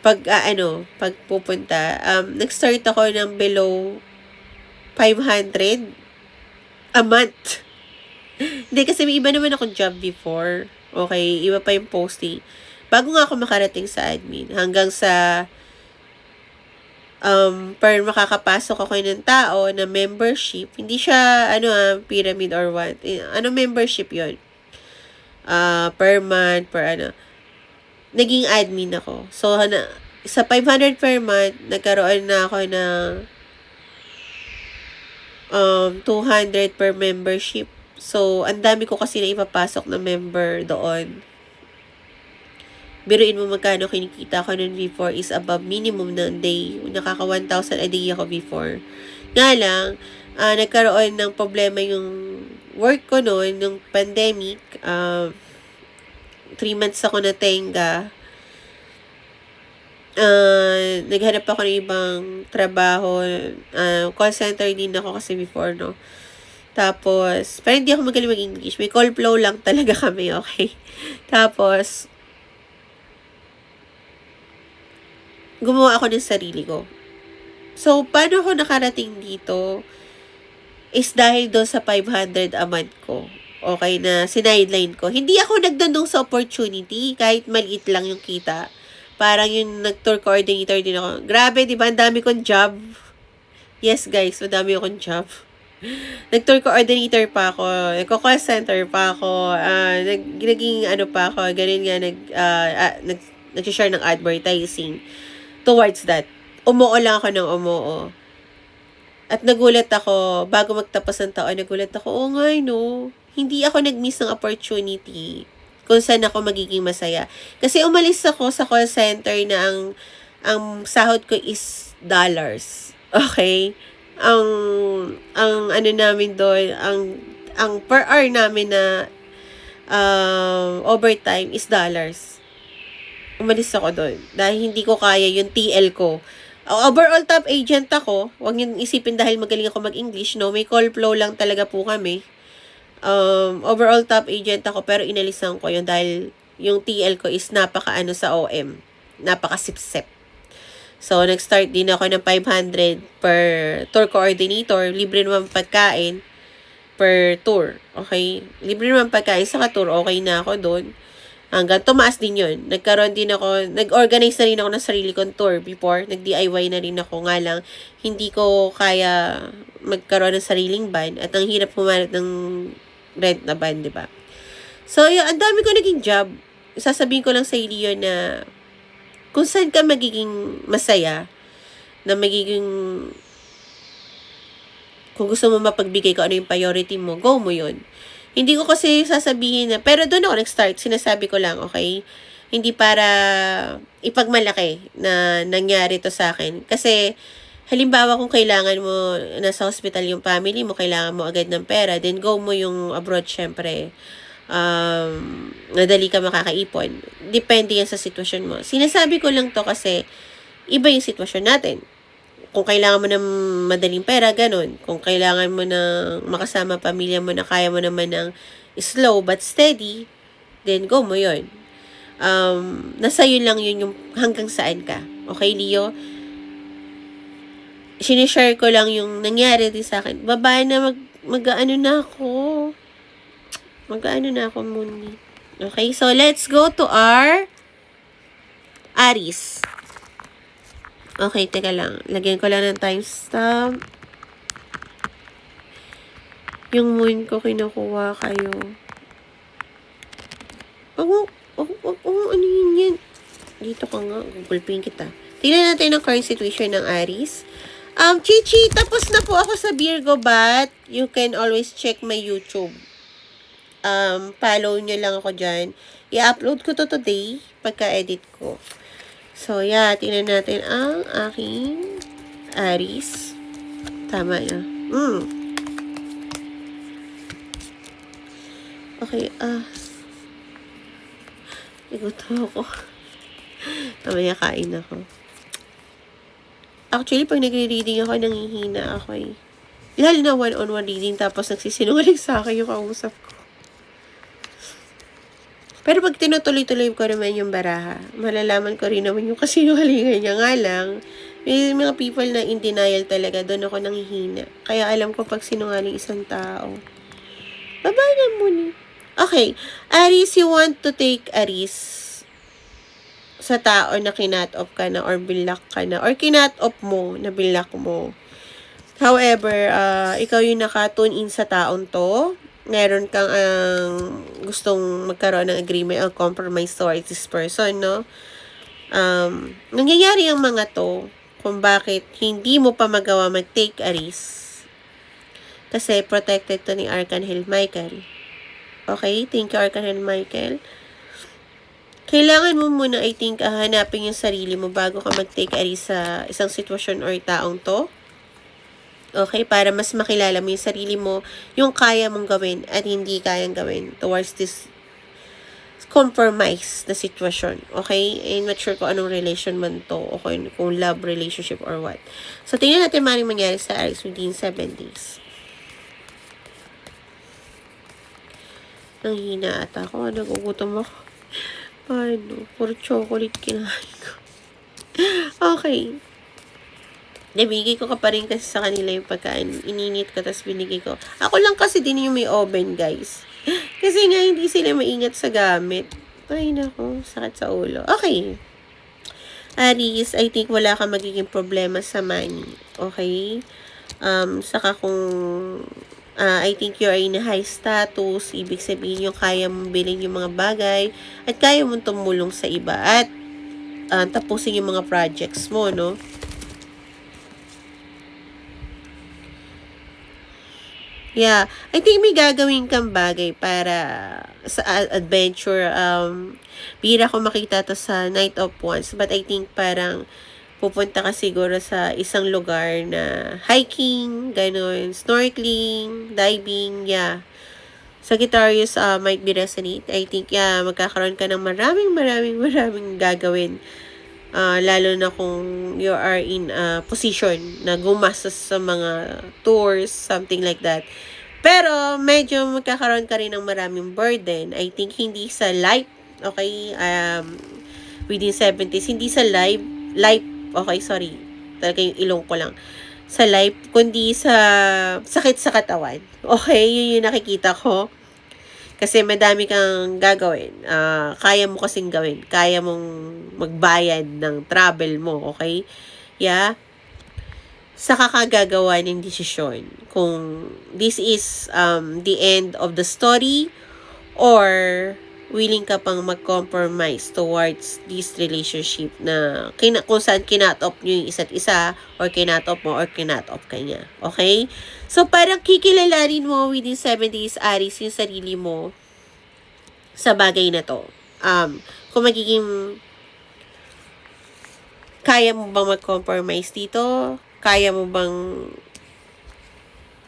pagpupunta, nag-start ako ng below 500 a month. Hindi, kasi may iba naman akong job before. Okay, iba pa yung posting. Bago nga ako makarating sa admin, hanggang sa per makakapasok ako ng tao na membership, hindi siya, pyramid or what. Membership yon per month, naging admin ako. So, sa 500 per month, nagkaroon na ako ng 200 per membership. So, ang dami ko kasi na ipapasok na member doon. Biruin mo magkano kinikita ko nun before is above minimum na day. Nakaka 1,000 a day ako before. Nga lang, nagkaroon ng problema yung work ko noon, nung pandemic. 3 months ako na tenga. Naghanap ako ng ibang trabaho. Call center din ako kasi before, no? Tapos, pero hindi ako magaling mag-English. May call flow lang talaga kami, okay? Tapos, gumawa ako ng sarili ko. So, paano ako nakarating dito is dahil doon sa 500 a month ko. Okay, na sinideline ko. Hindi ako nagdandong sa opportunity, kahit maliit lang yung kita. Parang yung nag-tour coordinator din ako. Grabe, di ba? Ang dami kong job. Yes, guys, madami akong job. Nag-tour coordinator pa ako. Nagko-call center pa ako. Naging pa ako. Ganun nga, nag-share ng advertising towards that. Umuo lang ako ng umuo. At nagulat ako, bago magtapos ng taon, nagulat ako, nga, no? Hindi ako nag-miss ng opportunity kung saan ako magiging masaya. Kasi umalis ako sa call center na ang sahod ko is dollars. Okay? Ang namin doon, ang per hour namin na overtime is dollars. Umalis ako doon dahil hindi ko kaya yung TL ko. Overall top agent ako. Huwag niyo isipin dahil magaling ako mag-English, no? May call flow lang talaga po kami. Overall top agent ako, pero inalisan ko yun dahil yung TL ko is napaka sa OM. Napaka-sip-sip. So, nag-start din ako ng 500 per tour coordinator. Libre naman pagkain per tour. Okay? Libre naman pagkain sa tour. Okay na ako doon. Hanggang tumaas din yun. Nag-organize na rin ako ng sarili kong tour before. Nag-DIY na rin ako. Nga lang, hindi ko kaya magkaroon ng sariling van. At ang hirap pumanat ng rent na van, di ba? So, yun, ang dami ko naging job. Sasabihin ko lang sa Leo na kung saan ka magiging masaya, na magiging, kung gusto mo mapagbigay ko ano yung priority mo, go mo yun. Hindi ko kasi sasabihin na, pero doon ako nag-start, sinasabi ko lang, okay? Hindi para ipagmalaki na nangyari to sa akin. Kasi, halimbawa kung kailangan mo, nasa hospital yung family mo, kailangan mo agad ng pera, then go mo yung abroad, syempre. Nadali ka makakaipon. Depende yan sa sitwasyon mo. Sinasabi ko lang to kasi, iba yung sitwasyon natin. Kung kailangan mo ng madaling pera, ganun. Kung kailangan mo ng makasama pamilya mo na kaya mo naman ng slow but steady, then go mo yun. Nasa yun lang yun yung hanggang saan ka. Okay, Leo? Sinishare ko lang yung nangyari din sa akin. Babae na mag-ano na ako. Mag-ano na ako muna. Okay, so let's go to our Aries. Okay, teka lang. Lagyan ko lang ng timestamp. Yung moon ko kinukuha kayo. Ano yun yan? Dito ka nga. Google Pin kita. Tingnan natin ang current situation ng Aries. Chichi, tapos na po ako sa Virgo, but you can always check my YouTube. Follow nyo lang ako dyan. I-upload ko to today pagka-edit ko. So, yeah, tingnan natin ang aking Aries. Tama na. Okay, igutom ako. Mamaya kain ako. Actually, pag nagre-reading ako, nangihina ako eh. Lalo na one-on-one reading, tapos nagsisinungaling sa akin yung kausap ko. Pero pag tinutuloy-tuloy ko naman yung baraha, malalaman ko rin naman yung kasinungalingan niya. Nga lang, may mga people na in denial talaga, doon ako nanghihina. Kaya alam ko pag sinungaling isang tao. Babae na muna. Okay, Aries, you want to take a risk sa tao na kinat-off ka na or bilak ka na or kinat-off mo na bilak mo. However, ikaw yung naka-tune in sa taong to. Meron kang gustong magkaroon ng agreement or compromise towards this person, no? Nangyayari ang mga to kung bakit hindi mo pa magawa mag-take a risk. Kasi protected to ni Archangel Michael. Okay? Thank you, Archangel Michael. Kailangan mo muna, I think, hanapin yung sarili mo bago ka mag-take a risk sa isang sitwasyon or taong to. Okay, para mas makilala mo yung sarili mo, yung kaya mong gawin at hindi kayang gawin towards this compromise na sitwasyon. Okay? I'm not sure kung anong relation man to o kung love relationship or what. So, tingnan natin maaaring mangyari sa Aries within 7 days. Nanghina ata ako. Nagugutom ako. Puro chocolate kinain ko. Okay. Nabigay ko ka pa rin kasi sa kanila yung pagkain. Ininit ko, tapos binigay ko. Ako lang kasi din yung may oven, guys. Kasi nga, hindi sila maingat sa gamit. Ay, naku, sakit sa ulo. Okay. Aries, I think wala ka magiging problema sa money. Okay? Saka kung I think you are in a high status, ibig sabihin yung kaya mong bilhin yung mga bagay at kaya mong tumulong sa iba at tapusin yung mga projects mo, no? Yeah, I think may gagawin kang bagay para sa adventure. Bira ko makita to sa Night of Wands, but I think parang pupunta ka siguro sa isang lugar na hiking, ganun, snorkeling, diving, yeah. Sagittarius might be resonate. I think, yeah, magkakaroon ka ng maraming gagawin. Lalo na kung you are in a position na gumastos sa mga tours, something like that. Pero, medyo magkakaroon ka rin ng maraming burden. I think hindi sa life, okay, within 70s, hindi sa life, okay, sorry, talaga yung ilong ko lang, sa life, kundi sa sakit sa katawan. Okay, yun yung nakikita ko. Kasi madami kang gagawin. Kaya mo kasing gawin. Kaya mong magbayad ng travel mo, okay? Yeah? Saka ka gagawa ng desisyon. Kung this is the end of the story or willing ka pang mag-compromise towards this relationship na kung saan kinat-off nyo yung isa't isa or kinat-off mo or kinat-off ka niya. Okay? So, parang kikilalanin mo within 7 days, Aries, yung sarili mo sa bagay na to. kung magiging kaya mo bang mag-compromise dito? Kaya mo bang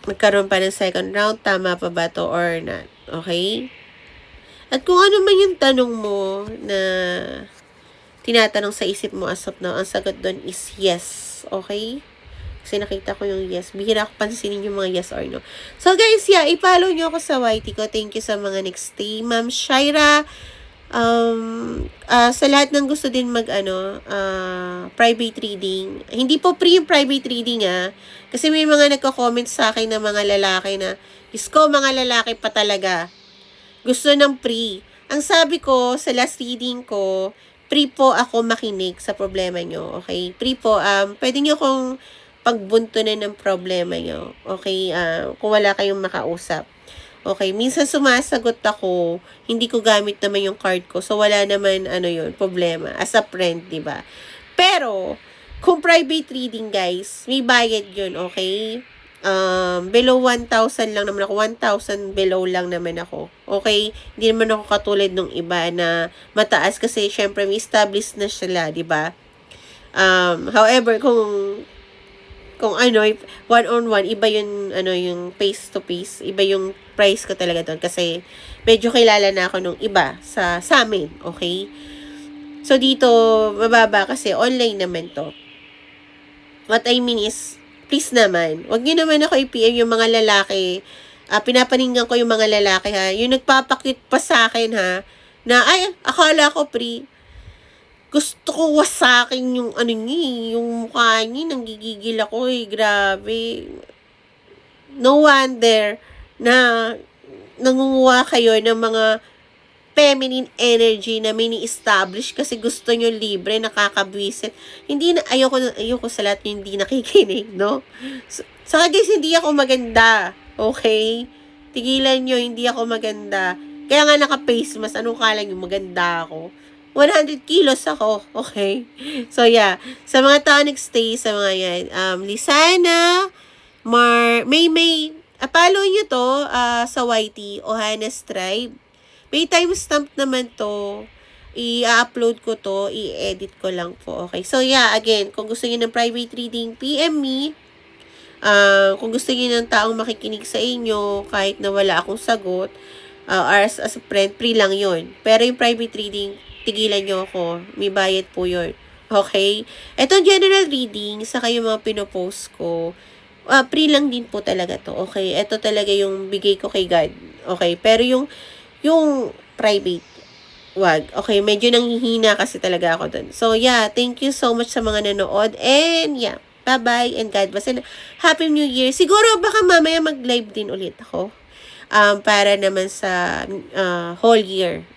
magkaroon pa ng second round? Tama pa ba to or not? Okay? At kung ano man yung tanong mo na tinatanong sa isip mo as of now, ang sagot doon is yes. Okay? Kasi nakita ko yung yes. Bihira ko pansinin yung mga yes or no. So guys, yeah, i-follow nyo ako sa YT ko. Thank you sa mga next day. Ma'am Shaira, sa lahat ng gusto din private reading. Hindi po free yung private reading kasi may mga nagko-comment sa akin na mga lalaki na, isko, mga lalaki pa talaga. Gusto ng free. Ang sabi ko sa last reading ko, free po ako makinig sa problema nyo. Okay? Free po, pwede nyo akong pagbuntunan ng problema nyo. Okay? Kung wala kayong makausap. Okay, minsan sumasagot ako, hindi ko gamit naman yung card ko. So, wala naman, problema. As a friend, di ba? Pero, kung private reading, guys, may bayad yun, okay? Below 1,000 lang naman ako. 1,000 below lang naman ako. Okay? Hindi naman ako katulad ng iba na mataas kasi, syempre, may established na sila, di ba? However, kung one-on-one, iba yung face-to-face, iba yung price ko talaga doon kasi medyo kilala na ako nung iba sa amin, okay? So, dito, mababa kasi online naman to. What I mean is, please naman, wag niyo naman ako i-PM yung mga lalaki, pinapaninggan ko yung mga lalaki yung nagpapakit pa sa akin na, ay, akala ko pre, gusto ko wasakin yung yung mukha niya, nanggigigil ako grabe. No wonder na nangunguha kayo ng mga feminine energy na mini-establish kasi gusto nyo libre, nakakabwisit. Hindi na, ayoko sa lahat yung hindi nakikinig, no? Saka guys, hindi ako maganda, okay? Tigilan nyo, hindi ako maganda. Kaya nga naka-face mask, anong kala nyo, maganda ako? 100 kilos ako, okay? So, yeah. Sa mga tao nagstay, sa mga yan, Lisana, May, follow nyo to sa YT, Ohanas Tribe. May timestamp naman to. I-upload ko to, i-edit ko lang po, okay? So, yeah, again, kung gusto niyo ng private reading, PM me. Kung gusto niyo ng taong makikinig sa inyo, kahit na wala akong sagot, or as a friend, free lang yon. Pero yung private reading, tigilan nyo ako. May bayad po yun. Okay? Itong general reading, saka yung mga pinopost ko, free lang din po talaga to. Okay? Ito talaga yung bigay ko kay God. Okay? Pero yung private, wag. Okay? Medyo nanghihina kasi talaga ako dun. So, yeah. Thank you so much sa mga nanood. And, yeah. Bye-bye. And God bless. And Happy New Year. Siguro, baka mamaya mag-live din ulit ako. Para naman sa whole year.